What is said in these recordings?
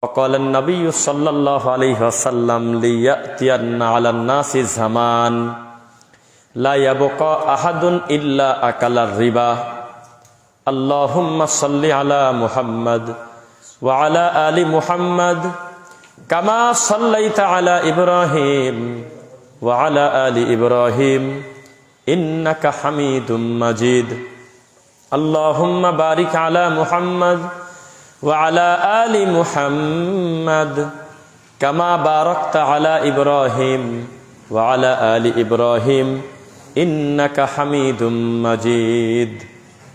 وقال النبي صلى الله عليه وسلم ليأتين على الناس زمان لا يبقى أحد إلا أكل الربا اللهم صل على محمد وعلى آل محمد كما صليت على إبراهيم وعلى آل إبراهيم إنك حميد مجيد اللهم بارك على محمد وعلى آل محمد كما باركت على إبراهيم وعلى آل إبراهيم إنك حميد مجيد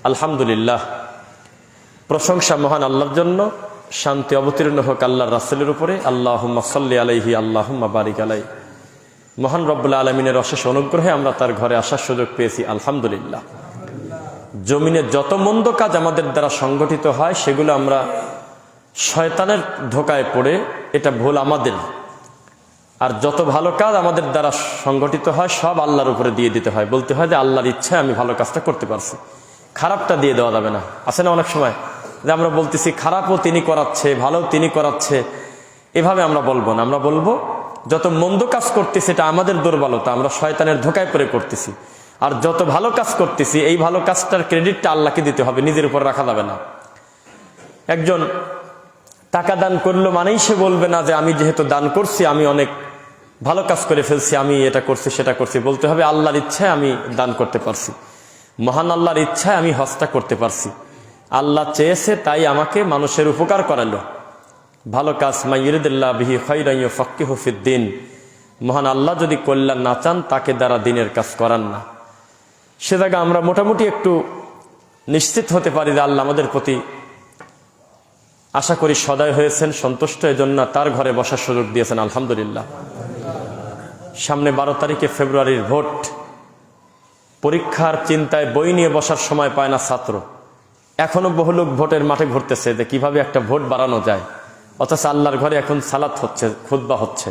আলহামদুলিল্লাহ। প্রশংসা মহান আল্লাহর জন্য, শান্তি অবতীর্ণ হোক আল্লাহর রাসূলের উপরে। আল্লাহুম্মা সাল্লি আলাইহি আল্লাহুম্মা বারিক আলাইহি। মহান রব্বুল আলামিনের অশেষ অনুগ্রহে আমরা তার ঘরে আসার সুযোগ পেয়েছি, আলহামদুলিল্লাহ। জমিনে যত মন্দ কাজ আমাদের দ্বারা সংগঠিত হয় সেগুলো আমরা শয়তানের ধোকায় পড়ে এটা ভুল আমাদের, আর যত ভালো কাজ আমাদের দ্বারা সংগঠিত হয় সব আল্লাহর উপরে দিয়ে দিতে হয়। বলতে হয় যে আল্লাহর ইচ্ছায় আমি ভালো কাজটা করতে পারছি, খারাপটা দিয়ে দেওয়া যাবে না। আছে না অনেক সময় যে আমরা বলতেছি খারাপও তিনি করাচ্ছে, ভালো তিনি করাচ্ছে, এভাবে আমরা বলবো না। আমরা বলবো যত মন্দ কাজ করতেছি এটা আমাদের দুর্বলতা, আমরা শয়তানের ধোকায় পড়ে করতেছি। আর যত ভালো কাজ করতেছি এই ভালো কাজটার ক্রেডিটটা আল্লাহকে দিতে হবে, নিজের উপর রাখা যাবে না। একজন টাকা দান করলো মানেই সে বলবে না যে আমি যেহেতু দান করছি আমি অনেক ভালো কাজ করে ফেলছি, আমি এটা করছি সেটা করছি। বলতে হবে আল্লাহর ইচ্ছায় আমি দান করতে পারছি, মহান আল্লাহর ইচ্ছায় আমি হজটা করতে পারছি, আল্লাহ চেয়েছে তাই আমাকে মানুষের উপকার করালো। ভালো কাজ মা ইউরিদুল্লাহ বিহি খায়রান ইউফাক্কিহু ফিদ্দিন, মহান আল্লাহ যদি কল্যাণ না চান তাকে দ্বারা দিনের কাজ করান না। সে জায়গা আমরা মোটামুটি একটু নিশ্চিত হতে পারি যে আল্লাহ আমাদের প্রতি আশা করি সদয় হয়েছেন, সন্তুষ্ট, এজন্য তার ঘরে বসার সুযোগ দিয়েছেন, আলহামদুলিল্লাহ। সামনে 12 তারিখে ফেব্রুয়ারির ভোট, পরীক্ষার চিন্তায় বই নিয়ে বসার সময় পায় না ছাত্র। এখনো বহু লোক ভোটের মাঠে ঘুরতেছে যে কিভাবে একটা ভোট বাড়ানো যায়, অথচ আল্লাহর ঘরে এখন সালাত হচ্ছে, খুতবা হচ্ছে।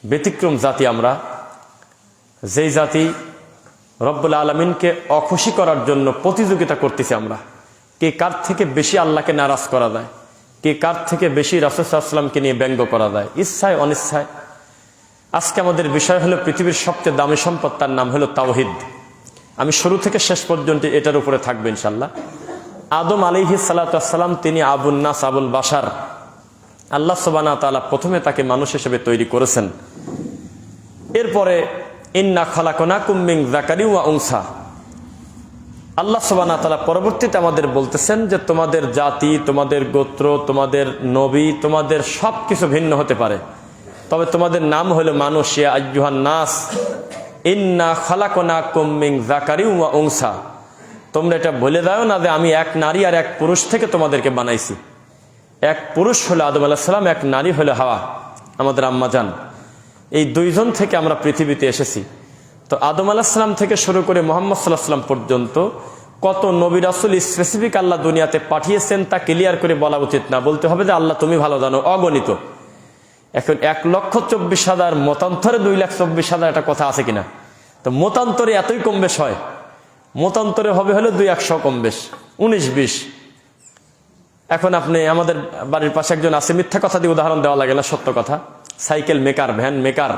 ব্যতিক্রম জাতি আমরা, যেই জাতি রব্বুল আলামিনকে অখুশি করার জন্য প্রতিযোগিতা করতেছি। আমরা কে কার থেকে বেশি আল্লাহকে নারাজ করা যায়, কে কার থেকে বেশি রাসূল সাল্লাল্লাহু আলাইহি ওয়াসাল্লামকে নিয়ে ব্যঙ্গ করা যায়, ইচ্ছায় অনিচ্ছায়। আজকে আমাদের বিষয় হলো পৃথিবীর সবচেয়ে দামি সম্পদ, তার নাম হলো তাওহীদ। আমি শুরু থেকে শেষ পর্যন্ত এটার উপরে থাকবো ইনশাআল্লাহ। আদম আলাইহিস সালাতু ওয়াস সালাম তিনি আবুন নাস, আবুল বাশার। আল্লাহ সুবহানাহু ওয়া তাআলা প্রথমে তাকে মানুষ হিসেবে তৈরি করেছেন। এরপরে ইন্না খালাকনাকুম মিন যাকারিন ওয়া উনসা, আল্লাহ সুবহানাহু ওয়া তাআলা পরবর্তীতে আমাদের বলতেছেন যে তোমাদের জাতি, তোমাদের গোত্র, তোমাদের নবী, তোমাদের সব কিছু ভিন্ন হতে পারে, তবে তোমাদের নাম হলো মানুষ। ইয়া আইয়ুহান নাস ইন্না খালাকনাকুম মিন যাকারিন ওয়া উনসা, তোমরা এটা ভুলে যাও না যে আমি এক নারী আর এক পুরুষ থেকে তোমাদেরকে বানাইছি। এক পুরুষ হলো আদম আলাইহিস সালাম, এক নারী হলো হাওয়া, আমাদের আম্মা জান। এই দুইজন থেকে আমরা পৃথিবীতে এসেছি। তো আদম আলাইহিস সালাম থেকে শুরু করে মুহাম্মদ সাল্লাল্লাহু আলাইহি ওয়াসাল্লাম পর্যন্ত কত নবী রাসূল স্পেসিফিক আল্লাহ দুনিয়াতে পাঠিয়েছেন তা ক্লিয়ার করে বলা উচিত না। বলতে হবে যে আল্লাহ তুমি ভালো জানো, অগণিত। এখন 1,24,000 মতান্তরে 2,24,000 একটা কথা আছে কিনা? তো মতান্তরে এতই কম বেশ হয়, মতান্তরে হবে হলো 2-100 কম বেশ, 19-20। এখন আপনি আমাদের বাড়ির পাশে একজন আছে, মিথ্যা কথা দিয়ে উদাহরণ দেওয়া লাগে না, সত্য কথা। সাইকেল মেকার, ভ্যান মেকার,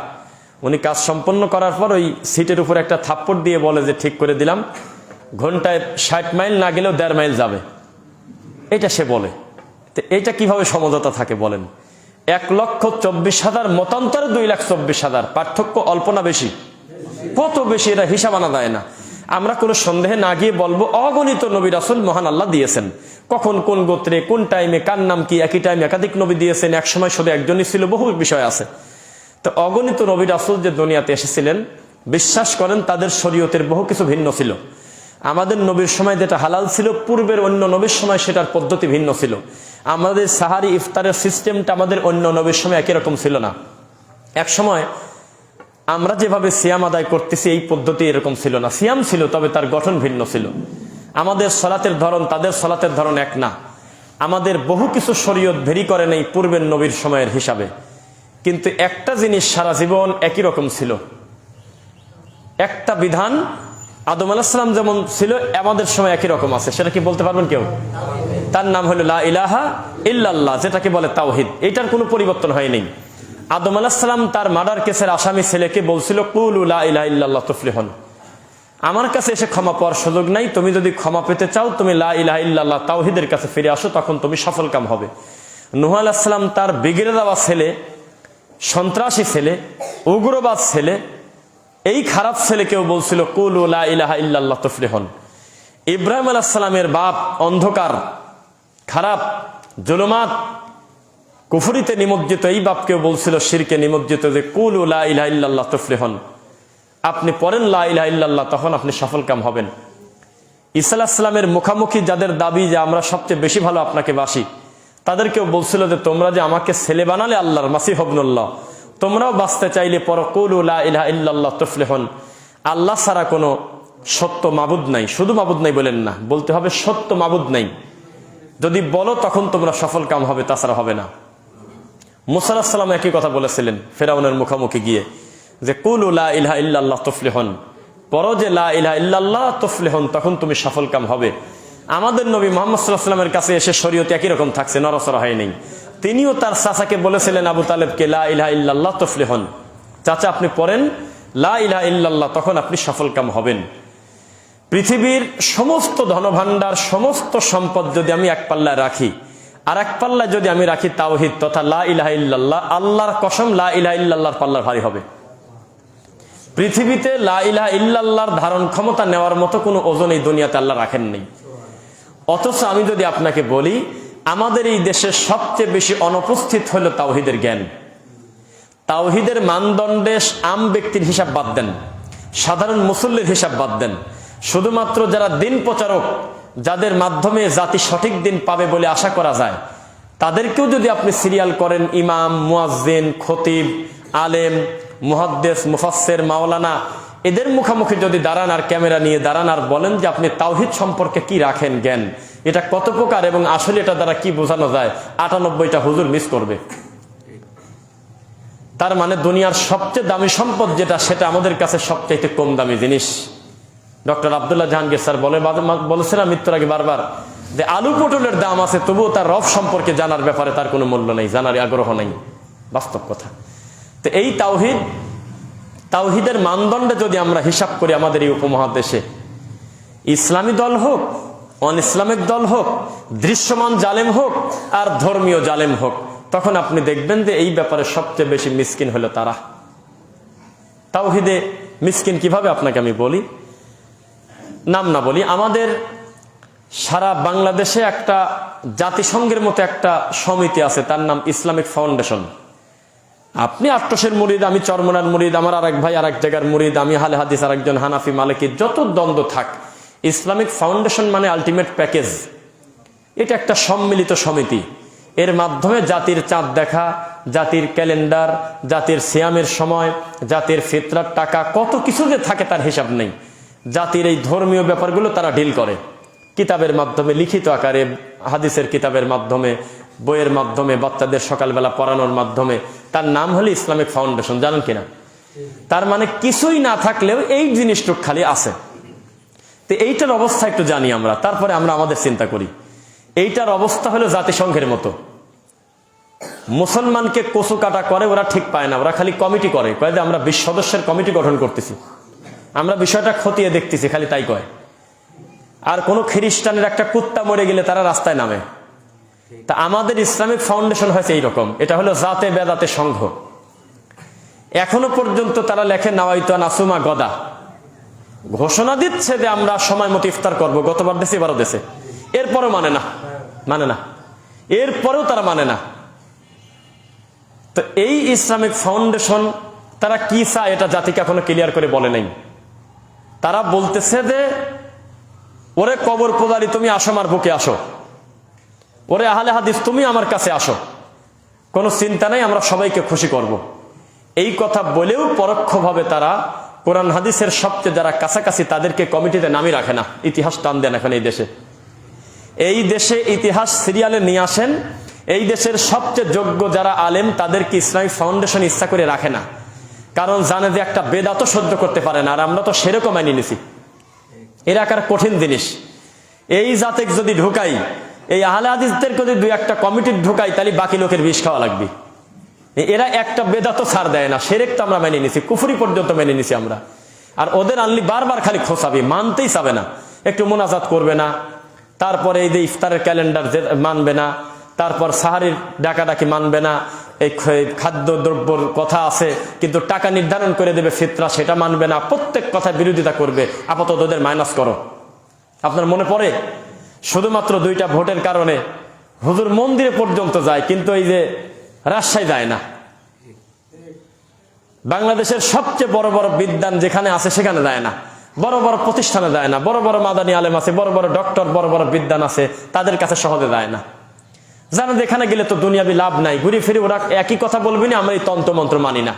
উনি কাজ সম্পন্ন করার পর ওই সিটের উপরে একটা থাপ্পড় দিয়ে বলে যে ঠিক করে দিলাম, ঘন্টায় 60 মাইল না গেলেও 1.5 মাইল যাবে, এটা সে বলে। তো এইটা কিভাবে সমঝোতা থাকে বলেন? 1,24,000 মতান্তরে 2,24,000, পার্থক্য অল্প না বেশি? কত বেশি, এটা হিসাব আনা যায় না। আমরা কোনো সন্দেহে না গিয়ে বলবো অগণিত নবী রাসূল মহান আল্লাহ দিয়েছেন। কখন কোন গোত্রে কোন টাইমে কার নাম কি, একই টাইমে একাধিক নবী দিয়েছেন, এক সময় শুধু একজনই ছিল, বহু বিষয় আছে। তো অগণিত নবী রাসূল যে দুনিয়াতে এসেছিলেন, বিশ্বাস করেন তাদের শরীয়তের বহু কিছু ভিন্ন ছিল। আমাদের নবীর সময় যেটা হালাল ছিল, পূর্বের অন্য নবীর সময় সেটার পদ্ধতি ভিন্ন ছিল। আমাদের সাহারি ইফতারের সিস্টেমটা আমাদের অন্য নবীর সময় একই রকম ছিল না। এক সময় আমরা যেভাবে সিয়াম আদায় করতেছি এই পদ্ধতি এরকম ছিল না। সিয়াম ছিল, তবে তার গঠন ভিন্ন ছিল। আমাদের সালাতের ধরন তাদের সালাতের ধরন এক না। আমাদের বহু কিছু শরীয়ত ভেরি করে নেই পূর্বের নবীর সময়ের হিসাবে, কিন্তু একটা জিনিস সারা জীবন একই রকম ছিল। একটা বিধান আদম আলাইহিস সালাম যেমন ছিল আমাদের সময় একই রকম আছে, সেটা কি বলতে পারবেন কেউ? তার নাম হলো লা ইলাহা ইল্লাল্লাহ, যেটাকে বলে তাওহীদ। এটার কোনো পরিবর্তন হয়নি। আদম আলাইহিস সালাম তার মার্ডার কেসের আসামি ছেলেকে বলছিল কুলু লা ইলাহা ইল্লাল্লাহ তুফলিহুন, আমার কাছে এসে ক্ষমা পাওয়ার সুযোগ নাই, তুমি যদি ক্ষমা পেতে চাও তুমি লা ইলাহা ইল্লাল্লাহ তাওহীদের কাছে ফিরে আসো, তখন তুমি সফলকাম হবে। নূহ আলাইহিস সালাম তার বিগড়ে দেওয়া ছেলে, সন্ত্রাসী ছেলে, উগ্রবাদ ছেলে, এই খারাপ ছেলেকেও বলছিল কুলু লা ইলাহা ইল্লাল্লাহ তুফলিহুন। ইব্রাহিম আলাইহিস সালামের বাপ অন্ধকার, খারাপ, জুলুমাত, কুফরিতে নিমজ্জিত এই বাপকেও বলছিল শিরকে নিমজ্জিত যে কুলু লা ইলাহা ইল্লাল্লাহ তুফলিহুন, আপনি পড়েন লা ইলাহা ইল্লাল্লাহ, তখন আপনি সফলকাম হবেন। ঈসা আলাইহিস সালামের মুখামুখি যাদের দাবি যে আমরা সবচেয়ে বেশি ভালো আপনাকে বাসি, তাদেরকেও বলছিল যে তোমরা যে আমাকে ছেলে বানালে আল্লাহর, মাসিহ ইবনুল্লাহ, তোমরাও বাঁচতে চাইলে পড়ো কুলু লা ইলাহা ইল্লাল্লাহ তুফলিহুন। আল্লাহ ছাড়া কোনো সত্য মাবুদ নাই, শুধু মাবুদ নাই বলেন না, বলতে হবে সত্য মাবুদ নাই। যদি বলো তখন তোমরা সফলকাম হবে, তাছাড়া হবে না। মুসা আলাইহিস সালাম একই কথা বলেছিলেন ফেরাউনের মুখামুখি গিয়ে যে কুলু লা ইলাহা ইল্লাল্লাহ তুফলিহুন, পড়ো যে লা ইলাহা ইল্লাল্লাহ তুফলিহুন, তখন তুমি সফলকাম হবে। আমাদের নবী মুহাম্মদ সাল্লাল্লাহু আলাইহি ওয়াসাল্লামের কাছে এসে শরীয়ত একই রকম থাকছে, নড়াচড়া হয়নি। তিনিও তার চাচাকে বলেছিলেন আবু তালেবকে লা ইলাহা ইল্লাল্লাহ তুফলিহুন, চাচা আপনি পড়েন লা ইলাহা ইল্লাল্লাহ, তখন আপনি সফলকাম হবেন। পৃথিবীর সমস্ত ধনভাণ্ডার, সমস্ত সম্পদ যদি আমি এক পাল্লায় রাখি, আর এক পাল্লায় যদি আমি রাখি তাওহীদ তথা লা ইলাহা ইল্লাল্লাহ, আল্লাহর কসম লা ইলাহা ইল্লাল্লাহর পাল্লা ভারী হবে। পৃথিবীতে লা ইলাহা ইল্লাল্লাহর ধারণ ক্ষমতা নেওয়ার মতো কোনো ওজন এই দুনিয়াতে আল্লাহ রাখেননি। অথচ আমি যদি আপনাকে বলি, আমাদের এই দেশে সবচেয়ে বেশি অনুপস্থিত হলো তাওহীদের জ্ঞান। তাওহীদের মানদণ্ডে আম ব্যক্তির হিসাব বাদ দেন, সাধারণ মুসল্লির হিসাব বাদ দেন, শুধুমাত্র যারা দিন প্রচারক, যাদের মাধ্যমে জাতি সঠিক দিন পাবে বলে আশা করা যায়, তাদেরকেও যদি আপনি সিরিয়াল করেন, ইমাম, মুয়াজ্জিন, খতিব, আলেম, মুহাদ্দিস, মুফাসসির, মাওলানা, এদের মুখামুখি যদি দাঁড়ান আর ক্যামেরা নিয়ে দাঁড়ান আর বলেন যে আপনি তাওহীদ সম্পর্কে কি রাখেন জ্ঞান, এটা কত প্রকার এবং আসলে এটা দ্বারা কি বোঝানো যায়, 98টা হুজুর মিস করবে। তার মানে দুনিয়ার সবচেয়ে দামি সম্পদ যেটা, সেটা আমাদের কাছে সবচেয়ে কম দামি জিনিস। ডক্টর আব্দুল্লাহ জাহাঙ্গীর স্যার বলেছিলাম মৃত্যুর আগে বারবার যে আলু পটলের দাম আছে, তবুও তার রব সম্পর্কে জানার ব্যাপারে তার কোনো মূল্য নেই, জানার আগ্রহ নেই, বাস্তব কথা। তো এই তাওহীদের মানদণ্ডে যদি আমরা হিসাব করি, আমাদের এই উপমহাদেশে ইসলামী দল হোক, অন ইসলামিক দল হোক, দৃশ্যমান জালেম হোক আর ধর্মীয় জালেম হোক, তখন আপনি দেখবেন যে এই ব্যাপারে সবচেয়ে বেশি মিসকিন হলো তারা। তাওহীদে মিসকিন কিভাবে আপনাকে আমি বলি, নাম না বলি, আমাদের সারা বাংলাদেশে একটা জাতিসংঘের মতো একটা সমিতি আছে, তার নাম ইসলামিক ফাউন্ডেশন। আপনি আট্টসের মুরিদ, আমি চরমনার মুরিদ, আমার আরেক ভাই আরেক জায়গার মুরিদ, আমি হালে হাদিস, আরেকজন হানাফি, মালিকি, যত দ্বন্দ্ব থাক, ইসলামিক ফাউন্ডেশন মানে আলটিমেট প্যাকেজ। এটা একটা সম্মিলিত সমিতি। এর মাধ্যমে জাতির চাঁদ দেখা, জাতির ক্যালেন্ডার, জাতির সিয়ামের সময়, জাতির ফিতরার টাকা, কত কিছু যে থাকে তার হিসাব নেই। জাতির এই ধর্মীয় ব্যাপারগুলো তারা ডিল করে কিতাবের মাধ্যমে, লিখিত আকারে, হাদিসের কিতাবের মাধ্যমে, বইয়ের মাধ্যমে, বাচ্চাদের সকালবেলা পড়ানোর মাধ্যমে। তার নাম হলো ইসলামিক ফাউন্ডেশন, জানেন কিনা? তার মানে কিছুই না থাকলেও এই জিনিসটুক খালি আছে। তো এইটার অবস্থা একটু জানি আমরা, তারপরে আমরা আমাদের চিন্তা করি। এইটার অবস্থা হলো জাতিসংঘের মতো। মুসলমানকে কচু কাটা করে, ওরা ঠিক পায় না, ওরা খালি কমিটি করে, কয় যে আমরা 20 সদস্যের কমিটি গঠন করতেছি, আমরা বিষয়টা খতিয়ে দেখতেছি, খালি তাই কয়। আর কোনো খ্রিস্টানের একটা কুত্তা মরে গেলে তারা রাস্তায় নামে। তা আমাদের ইসলামিক ফাউন্ডেশন হয়েছে এইরকম, এটা হলো জাতে বেদাতে সংঘ। এখনো পর্যন্ত তারা লেখে নাওয়াইতু আন আসুমা গদা, ঘোষণা দিচ্ছে যে আমরা সময় মতো ইফতার করবো, গতবার দেশে এবারও দেশে, এরপরও মানে না, এরপরেও তারা মানে না। তো এই ইসলামিক ফাউন্ডেশন তারা কি চায় এটা জাতিকে এখনো ক্লিয়ার করে বলে নাই। তারা বলতেছে যে ওরে কবর পূজারি তুমি আসো, আমার বুকে আসো, ওরে আহলে হাদিস তুমি আমার কাছে আসো, কোনো চিন্তা নাই, আমরা সবাইকে খুশি করব। এই কথা বলেও পরোক্ষভাবে তারা কোরআন হাদিসের সবচেয়ে যারা কাছাকাছি তাদেরকে কমিটিতে নামই রাখে না। ইতিহাস টান দেন এখন এই দেশে ইতিহাস সিরিয়ালে নিয়ে আসেন। এই দেশের সবচেয়ে যোগ্য যারা আলেম তাদেরকে ইসলামিক ফাউন্ডেশন ইচ্ছা করে রাখে না, কারণ জানে যে একটা বেদাত সহ্য করতে পারে না। আর আমরা তো সেরকম মানিয়ে নিছি, এর আকার কঠিন জিনিস। এই জাতে যদি ঢুকাই, এই আহলে হাদিসদেরকে যদি দুই একটা কমিটির ঢোকাই তাহলে বাকি লোকের বিষ খাওয়া লাগবে। এরা একটা বেদাত ছাড় দেয় না, শিরক তো আমরা মেনে নিছি, কুফরি পর্যন্ত মেনে নিছি আমরা। আর ওদের আনলি বারবার খালি খোঁচাবি, মানতেই চাবে না, একটু মোনাজাত করবে না, তারপরে এই যে ইফতারের ক্যালেন্ডার মানবে না, তারপর সাহারির ডাকাডাকি মানবে না, এই খাদ্য দ্রব্যর কথা আছে কিন্তু টাকা নির্ধারণ করে দেবে ফিতরা, সেটা মানবে না, প্রত্যেক কথা বিরোধিতা করবে। আপাতত ওদের মাইনাস করো। আপনার মনে পড়ে শুধুমাত্র 2টা ভোটের কারণে হুজুর মন্দিরে পর্যন্ত যায়, কিন্তু এই যে রাজশাহী যায় না। বাংলাদেশের সবচেয়ে বড় বড় বিদ্যান যেখানে আছে সেখানে যায় না, বড় বড় প্রতিষ্ঠানে যায় না, বড় বড় মাদানী আলেম আছে, বড় বড় ডক্টর, বড় বড় বিদ্যান আছে, তাদের কাছে সহজে যায় না। জানে যেখানে গেলে তো দুনিয়াবি লাভ নাই, ঘুরে ফিরে ওরা একই কথা বলবি না, আমরা এই তন্ত্র মন্ত্র মানি না,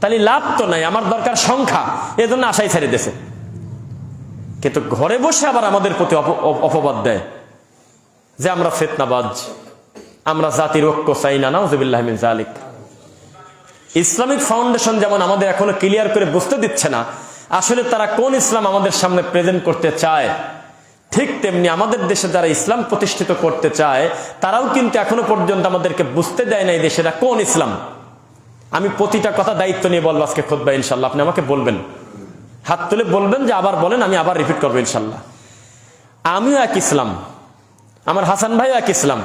তাহলে লাভ তো নাই, আমার দরকার সংখ্যা, এজন্য আশাই ছেড়ে দিয়েছে। কিন্তু ঘরে বসে আবার আমাদের প্রতি অপবাদ দেয় যে আমরা ফিতনাবাজ, আমরা জাতির ঐক্য চাই না, নাউযুবিল্লাহ মিন যালিক। ইসলামিক ফাউন্ডেশন যেমন আমাদের এখনো ক্লিয়ার করে বুঝতে দিচ্ছে না আসলে তারা কোন ইসলাম আমাদের সামনে প্রেজেন্ট করতে চায়, ঠিক তেমনি আমাদের দেশে যারা ইসলাম প্রতিষ্ঠিত করতে চায় তারাও কিন্তু এখনো পর্যন্ত আমাদেরকে বুঝতে দেয় না এই দেশের কোন ইসলাম। আমি প্রতিটা কথা দায়িত্ব নিয়ে বলবো আজকে খুতবা ইনশাল্লাহ, আপনি আমাকে বলবেন, হাত তুলে বলবেন যে আবার বলেন, আমি আবার রিপিট করবো ইনশাল্লাহ। আমিও এক ইসলাম, আমার হাসান ভাইও এক ইসলাম,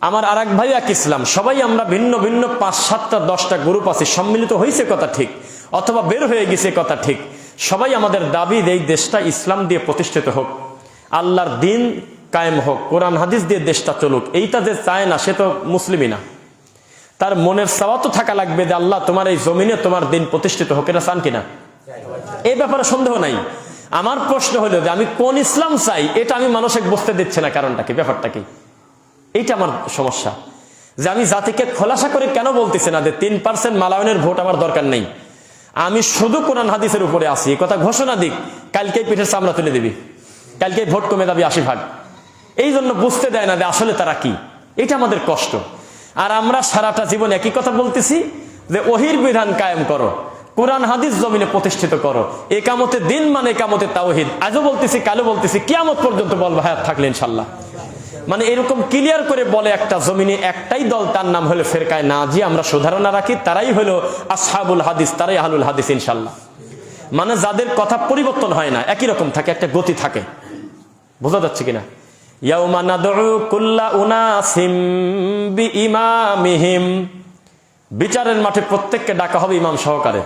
আমার আর এক ভাইও এক ইসলাম, সবাই আমরা ভিন্ন ভিন্ন 5, 7টা 10টা গ্রুপ আছি, সম্মিলিত হয়েছে কথা ঠিক, অথবা বের হয়ে গেছে কথা ঠিক। সবাই আমাদের দাবি এই দেশটা ইসলাম দিয়ে প্রতিষ্ঠিত হোক, আল্লাহর দিন কায়েম হোক, কোরআন হাদিস দিয়ে দেশটা চলুক। এইটা যে চায় না সে তো মুসলিমই না, তার মনের চাওয়া তো থাকা লাগবে যে আল্লাহ তোমার এই জমিনে তোমার দিন প্রতিষ্ঠিত হোক, এটা চান কিনা? এই ব্যাপারে সন্দেহ নাই। আমার প্রশ্ন হলো যে আমি কোন ইসলাম চাই, এটা আমি মানুষকে বুঝতে দিচ্ছে না, কারণটা কি, ব্যাপারটা কি? এইটা আমার সমস্যা, যে আমি জাতিকে খোলাসা করে কেন বলতেছি না যে 3% মালায়নের ভোট আমার দরকার নেই, আমি শুধু কোরআন হাদিসের উপরে আসি, এই কথা ঘোষণা দিক, কালকেই পিঠের চামড়া তুলে দিবি, কালকেই ভোট কমে যাবে 80%। এই জন্য বুঝতে দেয় না যে আসলে তারা কি, এটা আমাদের কষ্ট। আর আমরা সারাটা জীবন একই কথা বলতেছি যে ওহির বিধান কায়েম করো, কোরআন হাদিস জমিনে প্রতিষ্ঠিত করো, একামতে দিন মানে একামতে তাওহীদ। আজও বলতেছি, কালও বলতেছি, কিয়ামত পর্যন্ত বলবো হায়াত থাকলে ইনশাল্লাহ। মানে এরকম ক্লিয়ার করে বলে একটা জমিনে একটাই দল, তার নাম হলো ফেরকায়ে নাজিয়া, আমরা সুধারণা রাখি, তারাই হলো আসহাবুল হাদিস, তারাই আহলুল হাদিস ইনশাল্লাহ। মানে যাদের কথা পরিবর্তন হয় না, একই রকম থাকে, একটা গতি থাকে। বোঝা যাচ্ছে কিনা? ইয়াউমা নাদউ কুল্লা উনাসিম বিইমামিহিম, বিচারের মাঠে প্রত্যেককে ডাকা হবে ইমাম সহকারে।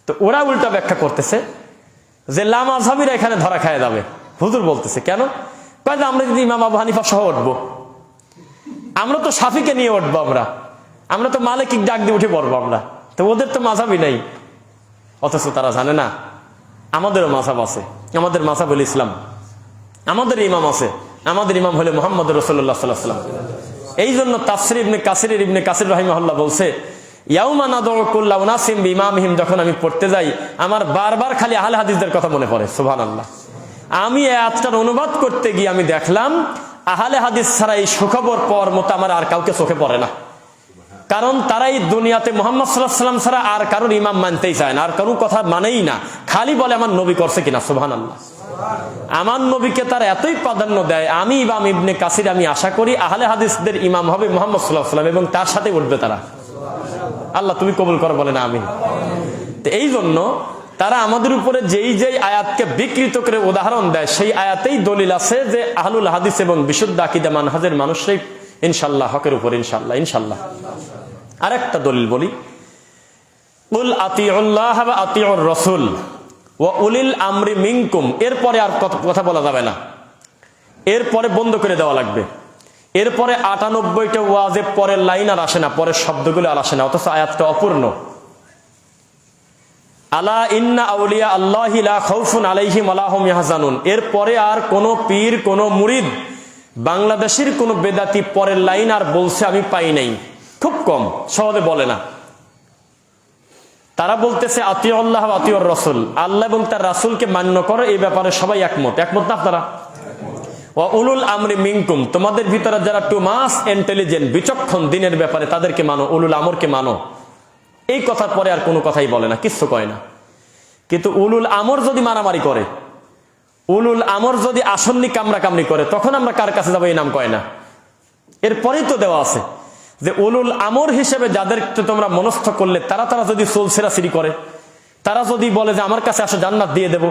তো ওরা উল্টা ব্যাখ্যা করতেছে যে লামাযহাবীরা এখানে ধরা খায় যাবে। হুজুর বলতেছে কেন? কয় যে আমরা যদি ইমাম আবু হানিফা সহ উঠবো, আমরা তো শাফিকে নিয়ে উঠবো, আমরা তো মালিকিক ডাক দিয়ে উঠে পড়বো আমরা, তো ওদের তো মাযহাবই নাই। অথচ তারা জানে না আমাদেরও মাযহাব আছে, আমাদের মাযহাব হল ইসলাম, আমাদের ইমাম আছে, আমাদের ইমাম হলো মুহাম্মদ রাসূলুল্লাহ সাল্লাল্লাহু আলাইহি ওয়াসাল্লাম। এই জন্য তাফসীর ইবনে কাসির রাহিমাহুল্লাহ বলছে ইয়াউমা নাদউ কুল্লা উনাসিম বিইমামিহিম, যখন আমি পড়তে যাই আমার বারবার খালি আহলে হাদিসদের কথা মনে পড়ে। সুবহানাল্লাহ। আমি এই আয়াতটার অনুবাদ করতে গিয়ে আমি দেখলাম আহলে হাদিস ছাড়া এই সুখবর পাওয়ার মতো আমার আর কাউকে চোখে পড়ে না, কারণ তারাই দুনিয়াতে মুহাম্মদ সাল্লাল্লাহু আলাইহি ওয়াসাল্লাম ছাড়া আর কারোর ইমাম মানতেই চায় না, আর কারোর কথা মানেই না, খালি বলে আমার নবী করছে কিনা। সুবহানাল্লাহ। আমার নবীকে তার এতই প্রাধান্য দেয়, আমি ইমাম ইবনে কাসির আমি আশা করি আহলে হাদিসদের ইমাম হবে মুহাম্মদ সাল্লাল্লাহু আলাইহি ওয়াসাল্লাম, এবং তার সাথে উঠবে তারা। আল্লাহ তুমি কবুল করো, বলেন আমিন। তো এই জন্য তারা আমাদের উপরে যেই যেই আয়াতকে বিকৃত করে উদাহরণ দেয়, সেই আয়াতেই দলিল আছে যে আহলুল হাদিস এবং বিশুদ্ধ আকীদা মানহাজের মানুষরাই ইনশাআল্লাহ হকের উপর, ইনশাআল্লাহ ইনশাআল্লাহ। আরেকটা দলিল বলি, কুল আতিউল্লাহ ওয়া আতিউর রাসূল ওয়া উলিল আমরি মিনকুম, এরপরে আর কথা বলা যাবে না, এরপরে বন্ধ করে দেওয়া লাগবে। এরপরে ৯৮টা ওয়াজে পরের লাইন আর আসে না, পরের শব্দগুলো আর আসে না, অথচ আয়াতটা অপূর্ণ। আলা ইন্না আউলিয়া আল্লাহি লা খাউফুন আলাইহিম ওয়া লা হুম ইয়াহজানুন, এরপরে আর কোন পীর, কোন মুরিদ, বাংলাদেশের কোন বেদাতি পরের লাইন আর বলছে আমি পাই নাই, খুব কম, সহজে বলে না। তারা বলতেছে আতিউল্লাহ ওয়া আতিউর রাসূল, আল্লাহ এবং তার রাসূলকে মান্য করো, এই ব্যাপারে সবাই একমত। একমত না আপনারা? ওয়া উলুল আমরি মিনকুম, তোমাদের ভিতরে যারা টু মাস ইন্টেলিজেন্ট, বিচক্ষণ দিনের ব্যাপারে, তাদেরকে মানো, উলুল আমরকে মানো। এই কথার পরে আর কোনো কথাই বলে না, কিচ্ছু কয় না। কিন্তু উলুল আমর যদি মারামারি করে, উলুল আমর যদি আসন্নি কামড়াকামড়ি করে তখন আমরা কার কাছে যাবো? এই নাম কয় না। এরপরেই তো দেওয়া আছে যে উলুল আমর হিসেবে যাদেরকে তোমরা মনস্থ করলে তারা যদি চুল ছেঁড়াছিড়ি করে, তারা যদি বলে যে আমার কাছে আসো জান্নাত দিয়ে দেবো,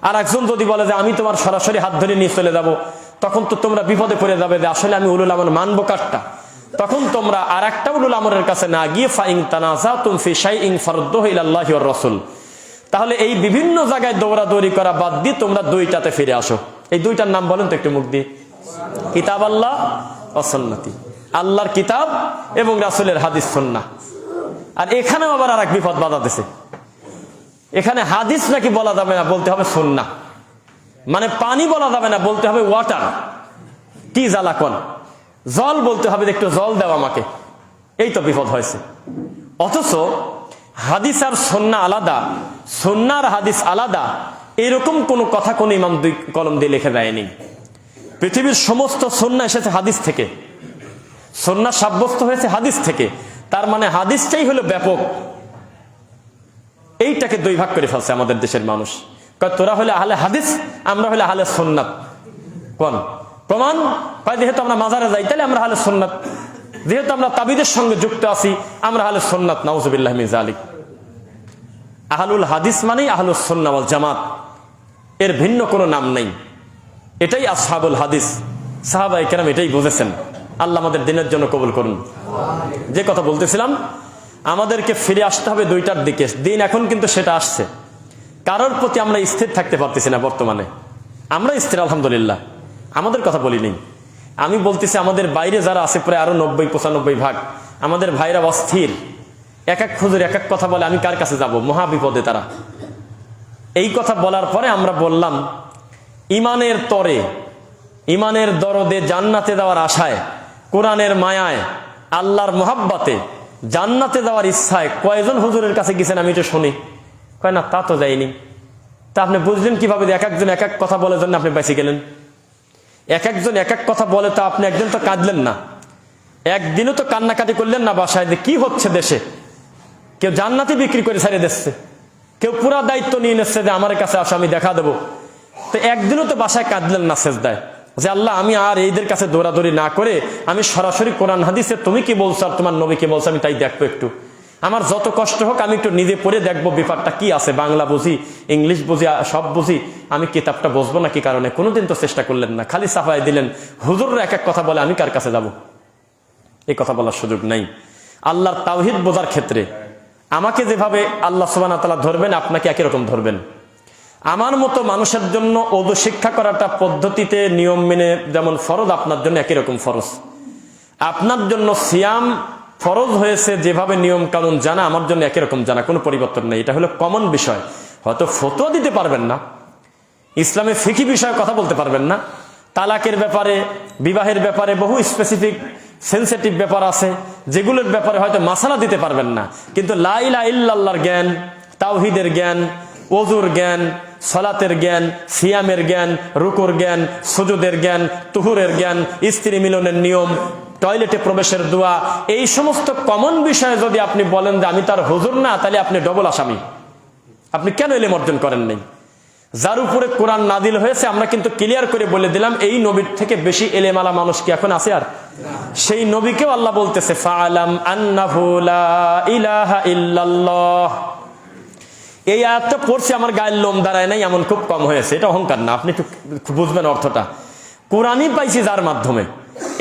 আর একজন যদি বলে যে আমি তোমার সরাসরি হাত ধরে নিয়ে চলে যাব, তখন তো তোমরা বিপদে পড়ে যাবে যে আসলে আমি উলুল আমর মানবো কারটা। তখন তোমরা আর একটা উলুল আমরের কাছে না গিয়ে ফাইন তানাজাতুম ফি শাইইন ফারুদ্দুহু ইলাল্লাহি ওয়ার রাসূল, তাহলে এই বিভিন্ন জায়গায় দৌড়াদৌড়ি করা বাদ দিয়ে তোমরা দুইটাতে ফিরে আসো। এই দুইটার নাম বলেন তো একটু মুখ দিয়ে। কিতাব আল্লাহ ওয়া সুন্নতি, আল্লাহর কিতাব এবং রাসূলের হাদিস সুন্নাহ। আর এখানেও আবার আর এক বিপদ বাধা দিছে, এখানে হাদিস নাকি বলা যাবে না, বলতে হবে সুন্নাহ। মানে পানি বলা যাবে না, বলতে হবে ওয়াটার। কি জ্বালা কোন, জল বলতে হবে, একটু জল দাও আমাকে। এই তো বিপদ হয়েছে। অথচ হাদিস আর সুন্নাহ আলাদা, সুন্নাহ আর হাদিস আলাদা, এরকম কোন কথা কোন ইমাম দুই কলম দিয়ে লিখে দেয়নি। পৃথিবীর সমস্ত সুন্নাহ এসেছে হাদিস থেকে, সুন্নাহ সাব্যস্ত হয়েছে হাদিস থেকে। তার মানে হাদিসটাই হলো ব্যাপক। এইটাকে দুই ভাগ করে ফেলছে আমাদের দেশের মানুষ। তোরা হলে আহলে হাদিস, আমরা হলে আহলে সুন্নাত। কোন প্রমাণ? যেহেতু আমরা মাজারে যাই তাহলে আমরা আহলে সুন্নাত, যেহেতু আমরা তাবিদের সঙ্গে যুক্ত আছি আমরা আহলে সুন্নাত। নাউজুবিল্লাহ মিন যালিক। আহলুল হাদিস মানেই আহলুস সুন্নাহ ওয়াল জামাত, এর ভিন্ন কোনো নাম নেই। এটাই আসহাবুল হাদিস, সাহাবায়ে কেরাম এটাই বুঝেছেন। আল্লাহ আমাদের দিনের জন্য কবুল করুন। যে কথা বলতেছিলাম, আমাদেরকে ফিরে আসতে হবে দুইটার দিকে। দিন এখন কিন্তু সেটা আসছে। কারোর প্রতি আমরা স্থির থাকতে পারতেছি না বর্তমানে। আমরা স্থির আলহামদুলিল্লাহ, আমাদের কথা বলি নেই। আমি বলতেছি আমাদের বাইরে যারা আছে প্রায় আরো 90-95% আমাদের ভাইরা অস্থির। এক এক হুজুর এক এক কথা বলে, আমি কার কাছে যাব? মহা বিপদে তারা। এই কথা বলার পরে আমরা বললাম, ইমানের তরে, ইমানের দরদে, জান্নাতে যাওয়ার আশায়, কোরআনের মায়ায়, আল্লাহর মোহাব্বতে জান্নাতে যাওয়ার ইচ্ছায় কয়জন হুজুরের কাছে গেছেন আমি তো শুনি? কয় না, তা তো যায়নি। তা আপনি বুঝলেন কিভাবে? এক একজন এক এক কথা বলে জন্য আপনি বেঁচে গেলেন। এক একজন এক এক কথা বলে, তা আপনি একদিন তো কাঁদলেন না, একদিনও তো কান্নাকাটি করলেন না বাসায় যে কি হচ্ছে দেশে। কেউ জান্নাতি বিক্রি করে ছেড়ে দিচ্ছে, কেউ পুরা দায়িত্ব নিয়ে নিচ্ছে যে আমার কাছে আসো আমি দেখা দেবো। তো একদিনও তো বাসায় কাঁদলেন না সেজদায় যে আল্লাহ আমি আর এইদের কাছে দৌড়াদৌড়ি না করে আমি সরাসরি কোরআন হাদিসে তুমি কি বলছো আর তোমার নবী কি বলছো আমি তাই দেখবো। একটু আমার যত কষ্ট হোক আমি একটু নিজে পড়ে দেখবো ব্যাপারটা কি আছে। বাংলা বুঝি, ইংলিশ বুঝি, সব বুঝি, আমি কিতাবটা বসবো না কি কারণে? কোনোদিন তো চেষ্টা করলেন না, খালি সাফাই দিলেন। হুজুররা এক এক কথা বলে, আমি কার কাছে যাব? এই কথা বলার সুযোগ নাই। আল্লাহর তাওহীদ বোঝার ক্ষেত্রে আমাকে যেভাবে আল্লাহ সুবহানাহু ওয়া তাআলা ধরবেন, আপনাকে একই রকম ধরবেন। আমার মতো মানুষের জন্য ওযু শিক্ষা করাটা পদ্ধতিতে নিয়ম মেনে যেমন ফরজ, আপনার জন্য একই রকম ফরজ। আপনার জন্য সিয়াম ফরজ হয়েছে যেভাবে নিয়ম কানুন জানা, আমার জন্য একই রকম জানা, কোনো পরিবর্তন নেই। এটা হলো কমন বিষয়। হয়তো ফতোয়া দিতে পারবেন না, ইসলামে ফিকহি বিষয়ে কথা বলতে পারবেন না, তালাকের ব্যাপারে, বিবাহের ব্যাপারে বহু স্পেসিফিক সেন্সিটিভ ব্যাপার আছে যেগুলোর ব্যাপারে হয়তো মাসালা দিতে পারবেন না, কিন্তু লা ইলাহা ইল্লাল্লাহর জ্ঞান, তাওহীদের জ্ঞান, ওযুর জ্ঞান, সালাতের জ্ঞান, সিয়ামের জ্ঞান, রুকুর জ্ঞান, সুজুদের জ্ঞান, তুহুরের জ্ঞান, স্ত্রী মিলনের নিয়ম, টয়লেটে প্রবেশের দোয়া, এই সমস্ত কমন বিষয়ে যদি আপনি বলেন যে আমি তার হুজুর না, তাহলে আপনি ডবল আসামি। আপনি কেন ইলম অর্জন করেন নাই? যার উপরে কোরআন নাজিল হয়েছে আমরা কিন্তু ক্লিয়ার করে বলে দিলাম, এই নবীর থেকে বেশি এলেমালা মানুষ কি এখন আছে? আর সেই নবীকেও আল্লাহ বলতেছে ফাআলাম আন্নাহু লা ইলাহা ইল্লাল্লাহ। এই আয়াতটা পড়ছি আমার গায়ের লোম দাঁড়ায় নাই, এমন খুব কম হয়েছে। এটা অহংকার না, আপনি একটু বুঝবেন অর্থটা। কোরআনই পাইছি যার মাধ্যমে,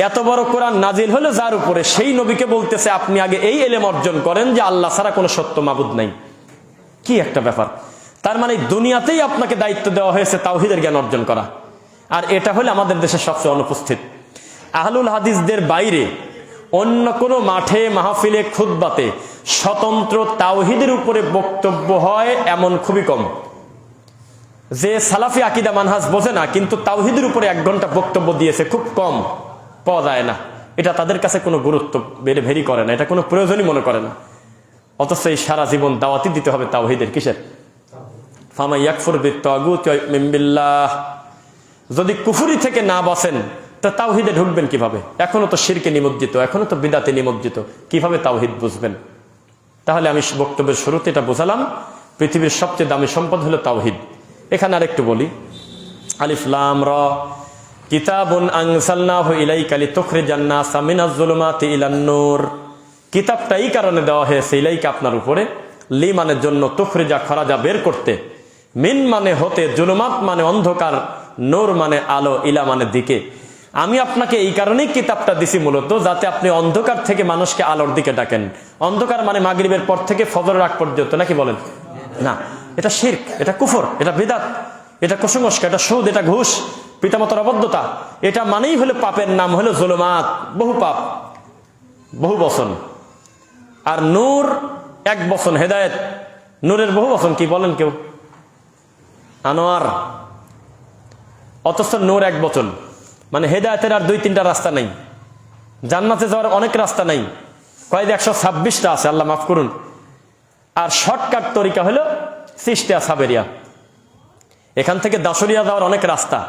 এত বড় কোরআন নাজিল হলো যার উপরে, সেই নবীকে বলতেছে আপনি আগে এই এলেম অর্জন করেন যে আল্লাহ ছাড়া কোনো সত্য মাবুদ নাই। কি একটা ব্যাপার! তার মানে দুনিয়াতেই আপনাকে দায়িত্ব দেওয়া হয়েছে তাওহীদের জ্ঞান অর্জন করা। আর এটা হলে আমাদের দেশে সবচেয়ে অনুপস্থিত। আহলুল হাদিসদের বাইরে অন্য কোনো মাঠে, মাহফিলে, খুতবাতে স্বতন্ত্র তাওহীদের উপরে বক্তব্য হয় এমন খুবই কম। যে সালাফি আকীদা মানহাজ বোঝে না কিন্তু তাওহীদের উপরে 1 ঘন্টা বক্তব্য দিয়েছে, খুব কম পাওয়া যায় না। এটা তাদের কাছে কোনো গুরুত্ব ভেরি করে না, এটা কোনো প্রয়োজনই মনে করে না। অথচ এই সারা জীবন দাওয়াতি দিতে হবে তাওহীদের। কিসের? ফামা ইয়াকফুর বিত-তাগুত ওয়া ইউমিন বিল্লাহ। যদি কুফরি থেকে না বাঁচেন তা তাওহীদে ঢুকবেন কিভাবে? এখনো তো শিরকে নিমজ্জিত, এখনো তো বিদাতে নিমজ্জিত, কিভাবে তাওহীদ বুঝবেন? তাহলে আমি বক্তব্যের শুরুতে এটা বোঝালাম, পৃথিবীর সবচেয়ে দামি সম্পদ হলো তাওহীদ। এখানে আরেকটু বলি, আলিফ লাম র, কিতাবুন আনজালনাহু ইলাইকা লিতুখরিজান নাসা মিনাজ যুলুমাতি ইলান নূর। কিতাবটা এই কারণে দেওয়া হয়েছে ইলাইকা আপনার উপরে, লি মানে জন্য, তুখরিজা খরাজা বের করতে, মিন মানে হতে, জুলুমাত মানে অন্ধকার, নূর মানে আলো, ইলা মানে দিকে। আমি আপনাকে এই কারণেই কিতাবটা দিছি মূলত, যাতে আপনি অন্ধকার থেকে মানুষকে আলোর দিকে ডাকেন। অন্ধকার মানে মাগরিবের পর থেকে ফজরের আগ পর্যন্ত, নাকি বলেন? না, এটা শিরক, এটা কুফর, এটা বিদআত, এটা কুসংস্কার, এটা সুদ, এটা ঘুষ, পিতামাতার অবদ্ধতা। এটা মানেই হলো পাপের নাম হলো জুলুমাত, বহু পাপ, বহু বচন। আর নূর এক বচন, হেদায়েত। নূরের বহু বচন কি বলেন কেউ? আনোয়ার। অথচ নূর এক বচন, মানে হেদায়েতের আর 2-3টা রাস্তা নাই, জান্নাতে যাওয়ার অনেক রাস্তা নাই, কয়েক 126টা আছে, আল্লাহ মাফ করুন। আর শর্টকাট তরিকা হলো চিশতিয়া সাবেরিয়া। এখান থেকে দাসরিয়া যাওয়ার অনেক রাস্তা,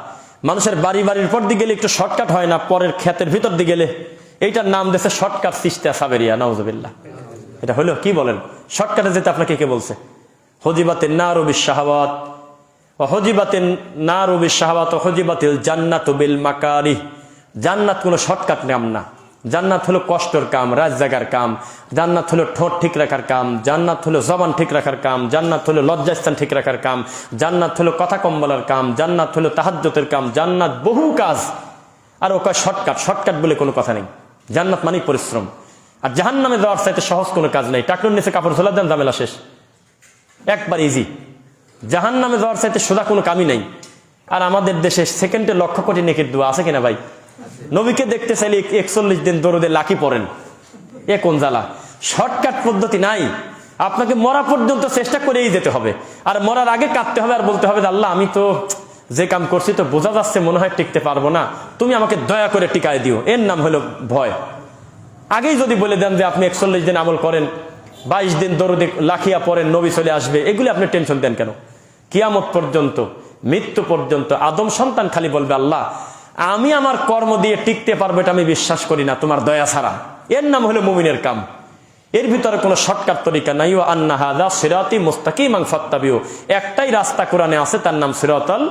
মানুষের বাড়ির পর দিয়ে গেলে একটু শর্টকাট হয় না, পরের ক্ষেতের ভিতর দিয়ে গেলে, এইটার নাম দিয়েছে শর্টকাট চিশতিয়া সাবেরিয়া। নাউজুবিল্লাহ। এটা হলো কি বলেন? শর্টকাটে যেতে আপনাকে কে বলছে? হজিবাতিন নারু বিশ-শাহাওয়াত ওয়া হজিবাতিন নারু বিশ-শাহাওয়াত ওয়া হজিবাতিল জান্নাতু বিল মাকারিহ। জান্নাত কোনো শর্টকাট নাম না। জান্নাত হলো কষ্টের কাম, রাজ জাগার কাম। জান্নাত হলো ঠোঁট ঠিক রাখার কাম। জান্নাত হলো জবান ঠিক রাখার কাম। জান্নাত হলো লজ্জাস্থান ঠিক রাখার কাম। জান্নাত হলো কথা কম বলার কাম। জান্নাত হলো তাহাজ্জুদের কাম। জান্নাত বহু কাজ। আর ও কয় শর্টকাট, শর্টকাট বলে কোনো কথা নেই। জান্নাত মানেই পরিশ্রম। আর জাহান্নামে যাওয়ার চাইতে সহজ কোনো কাজ নেই। টাকনুর নিচে কাপড় ঝোলা দেন, ঝামেলা শেষ, একবার ইজি। জাহান্নামে যাওয়ার চাইতে সোজা কোনো কামই নেই। আর আমাদের দেশে সেকেন্ডে 1,00,000 কোটি নেকির দোয়া আছে কিনা ভাই? নবীকে দেখতে চাইলে 41 দিন দরুদে লাকি পড়েন, এ কোন জ্বালা? শর্টকাট পদ্ধতি নাই। আপনাকে মরা পর্যন্ত চেষ্টা করেই যেতে হবে। আর মরার আগে কাঁদতে হবে, আর বলতে হবে, আল্লাহ আমি তো যে কাম করছি তো বোঝা যাচ্ছে মনে হয় টিকতে পারবো না, তুমি আমাকে দয়া করে টিকায় দিও। এর নাম হলো ভয়। আগেই যদি বলে দেন যে আপনি 41 দিন আমল করেন, 22 দিন দরুদে লাখিয়া পড়েন, নবী চলে আসবে, এগুলি আপনি টেনশন দেন কেন? কিয়ামত পর্যন্ত, মৃত্যু পর্যন্ত আদম সন্তান খালি বলবে, আল্লাহ আমি আমার কর্ম দিয়ে টিকতে পারবো এটা আমি বিশ্বাস করি না, তোমার দয়া ছাড়া। এর নাম হলো মুমিনের কাম। এর ভিতরে কোনো শর্টকাট তরিকা নাই। ওয়া আন্না হাযা সিরাতি মুস্তাকিমান ফাত্তাবিউ। একটাই রাস্তা কোরআনে আছে, তার নাম সিরাতাল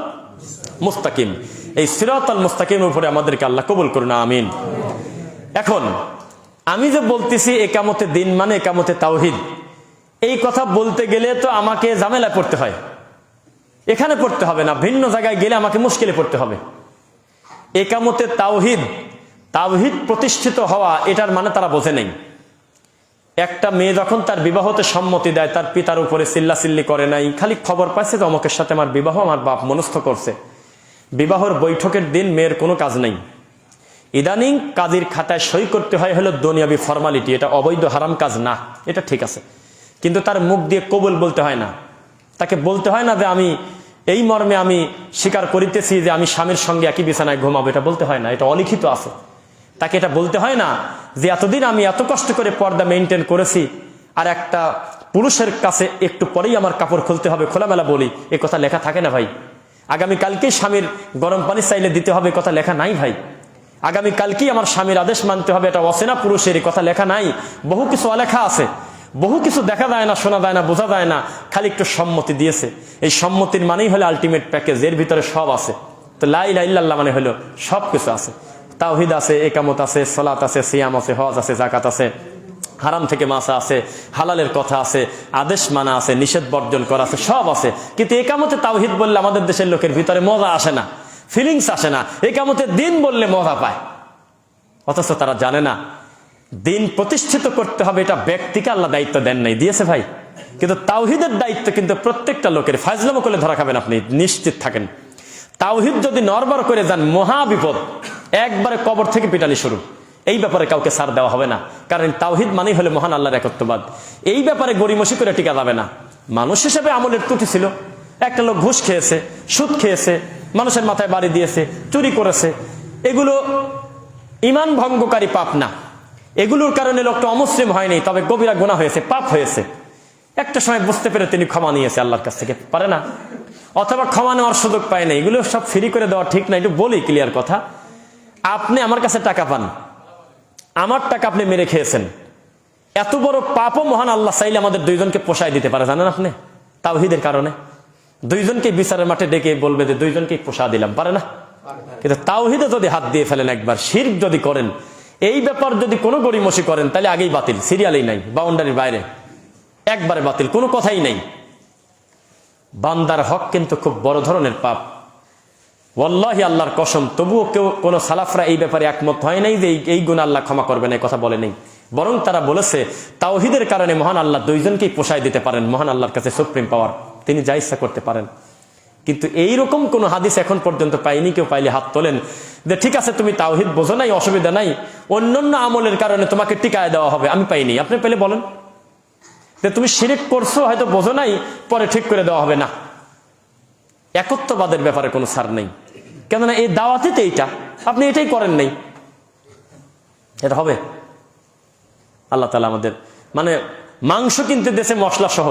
মুস্তাকিম। এই সিরাতাল মুস্তাকিমের উপরে আমাদেরকে আল্লাহ কবুল করুন, আমিন। এখন আমি যে বলতেছি একামতে দিন মানে একামতে তাওহীদ, এই কথা বলতে গেলে তো আমাকে ঝামেলায় পড়তে হয়। এখানে পড়তে হবে না, ভিন্ন জায়গায় গেলে আমাকে মুশকিলে পড়তে হবে। একামতে তাওহীদ, তাওহীদ প্রতিষ্ঠিত হওয়া, এটার মানে তারা বোঝে নেই। একটা মেয়ে যখন তার বিবাহতে সম্মতি দেয়, তার পিতার উপরে চিল্লাচিল্লি করে নাই, খালি খবর পাইছে যে অমুকের সাথে আমার বিবাহ, আমার বাপ মনস্থ করছে। বিবাহর বৈঠকের দিন মেয়ের কোনো কাজ নেই। ইদানিং কাজীর খাতায় সই করতে হয় হলো দুনিয়াবি ফরমালিটি, এটা অবৈধ হারাম কাজ না, এটা ঠিক আছে। কিন্তু তার মুখ দিয়ে কবুল বলতে হয় না। তাকে বলতে হয় না যে আমি এই মর্মে আমি স্বীকার করিতেছি যে আমি স্বামীর সঙ্গে একই বিছানায় ঘুমাবো, এটা বলতে হয় না, এটা অলিখিত আছে। তাকে এটা বলতে হয় না যে এতদিন আমি এত কষ্ট করে পর্দা মেনটেন করেছি, আর একটা পুরুষের কাছে একটু পরেই আমার কাপড় খুলতে হবে, খোলামেলা বলি, এ কথা লেখা থাকে না ভাই। আগামী কালকেই স্বামীর গরম পানি চাইলে দিতে হবে, কথা লেখা নাই ভাই। আগামী কালকেই আমার স্বামীর আদেশ মানতে হবে, এটা অচেনা পুরুষের কথা লেখা নাই। বহু কিছু অলেখা আছে, বহু কিছু দেখা যায় না, শোনা যায় না, বোঝা যায় না, খালি একটু সম্মতি দিয়েছে। এই সম্মতির মানেই হলো আলটিমেট প্যাকেজ, এর ভিতরে সব আছে। তো লা ইলাহা ইল্লাল্লাহ মানে হলো সব কিছু আছে। তাওহীদ আছে, একামত আছে, সালাত আছে, সিয়াম আছে, হজ আছে, যাকাত আছে, হারাম থেকে বাঁচা আছে, হালালের কথা আছে, আদেশ মানা আছে, নিষেধ বর্জন করা আছে, সব আছে। কিন্তু একামতে তাওহীদ বললে আমাদের দেশের লোকের ভিতরে মজা আসে না, ফিলিংস আসে না। একামতে দিন বললে মজা পায়। অথচ তারা জানে না দিন প্রতিষ্ঠিত করতে হবে, এটা ব্যক্তিকে আল্লাহ দায়িত্ব দেন নাই, দিয়েছে ভাই। কিন্তু তাওহীদের দায়িত্ব কিন্তু প্রত্যেকটা লোকের। ফাজলামো করলে ধরা খাবেন, আপনি নিশ্চিত থাকেন। তাওহীদ যদি নড়বড় করে যান, মহা বিপদ। একবারে কবর থেকে পিটানি শুরু। এই ব্যাপারে কাউকে ছাড় দেওয়া হবে না, কারণ তাওহীদ মানেই হলো মহান আল্লাহর একত্ববাদ। এই ব্যাপারে গড়িমসি করে টিকা যাবে না। মানুষ হিসেবে আমলের ত্রুটি ছিল। একটা লোক ঘুষ খেয়েছে, সুদ খেয়েছে, মানুষের মাথায় বাড়ি দিয়েছে, চুরি করেছে, এগুলো ঈমান ভঙ্গকারী পাপ না। এগুলোর কারণে লোকটা অমুসলিম হয়নি, তবে কবিরা গুনাহ হয়েছে, পাপ হয়েছে। একটা সময় বুঝতে পেরে তিনি ক্ষমা নিয়েছে আল্লাহর কাছ থেকে, পারে না? অথবা ক্ষমা নেওয়ার সুযোগ পায় না। এগুলো সব ফ্রি করে দেওয়া ঠিক না। একটু বলি ক্লিয়ার কথা। আপনি আমার কাছে টাকা পান, আমার টাকা আপনি মেরে খেয়েছেন, এত বড় পাপও মহান আল্লাহ চাইলে আমাদের দুইজনকে পোষায় দিতে পারে, জানেন আপনি? তাওহীদের কারণে দুইজনকে বিচারের মাঠে ডেকে বলবে যে দুইজনকে পোষা দিলাম, পারে না? কিন্তু তাওহীদে যদি হাত দিয়ে ফেলেন একবার, শিরক যদি করেন, এই ব্যাপার যদি কোনো গড়িমসি করেন, তাহলে আগেই বাতিল, সিরিয়ালেই নাই, বাউন্ডারির বাইরে, একবারে বাতিল, কোনো কথাই নাই। বান্দার হক কিন্তু খুব বড় ধরনের পাপ, ওয়াল্লাহি আল্লাহর কসম। তবুও কেউ কোনো সালাফরা এই ব্যাপারে একমত হয় নাই যে এই গুনাহ আল্লাহ ক্ষমা করবেন, এই কথা বলে নেই। বরং তারা বলেছে তাওহীদের কারণে মহান আল্লাহ দুইজনকেই পোষায় দিতে পারেন, মহান আল্লাহর কাছে সুপ্রিম পাওয়ার, তিনি যা ইচ্ছা করতে পারেন। কিন্তু এইরকম কোন হাদিস এখন পর্যন্ত পাইনি। কেউ পাইলে হাত তোলেন যে ঠিক আছে তুমি তাওহীদ বোঝো নাই, অসুবিধা নাই, অন্যান্য আমলের কারণে তোমাকে টিকায় দেওয়া হবে। আমি পাইনি, আপনি পেলে বলেন যে তুমি শিরক করছো, হয়তো বোঝো নাই, পরে ঠিক করে দেওয়া হবে। না, একত্ববাদের ব্যাপারে কোনো ছাড় নেই, কেননা এই দাওয়াতিতে এইটা আপনি এটাই করেন নাই, এটা হবে? আল্লাহ তাআলা আমাদের মানে মাংস কিনতে দেশে মশলা সহ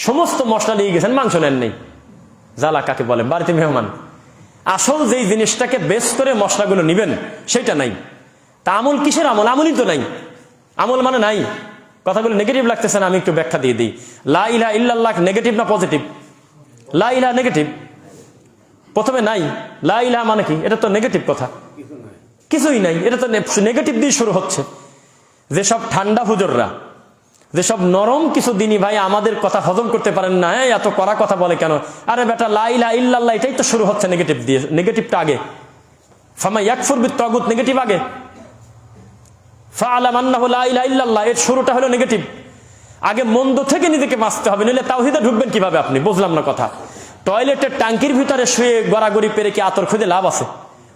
সমস্ত মশলা নিয়ে গেছেন, মাংস নেন নেই। জ্বালা কাকে বলে? বাড়িতে মেহমান, আসল যেই জিনিসটাকে বেস করে মশলাগুলো নিবেন সেটা নাই। তা আমল কিসের আমল? আমলই তো নাই। আমল মানে নাই। কথাগুলো নেগেটিভ লাগতেছে না, আমি একটু ব্যাখ্যা দিয়ে দিই। লা ইলাহা ইল্লাল্লাহ নেগেটিভ না পজিটিভ? লা ইলাহা নেগেটিভ, প্রথমে নাই। লা ইলাহা মানে কি? এটা তো নেগেটিভ কথা, কিছুই নাই, এটা তো নেগেটিভ দিয়ে শুরু হচ্ছে। যেসব ঠান্ডা হুজুররা, যেসব নরম কিছু দিনই ভাই আমাদের কথা হজম করতে পারেন না, এত কড়া কথা বলে কেন? আরে বেটা, লা ইলাহা ইল্লাল্লাহ এটাই তো শুরু হচ্ছে নেগেটিভ দিয়ে। নেগেটিভটা আগে, ফামা ইয়াকফুর বিত তাগুত নেগেটিভ আগে, ফাআলাম আন্নাহু লা ইলাহা ইল্লাল্লাহ এর শুরুটা হলো নেগেটিভ। আগে মন্দ থেকে নিজেকে বাঁচতে হবে, নইলে তাওহীদে ঢুকবেন কিভাবে আপনি? বুঝলাম না কথা। টয়লেটের ট্যাঙ্কির ভিতরে শুয়ে গড়াগড়ি পেরে কি আতর খুঁজে লাভ আছে?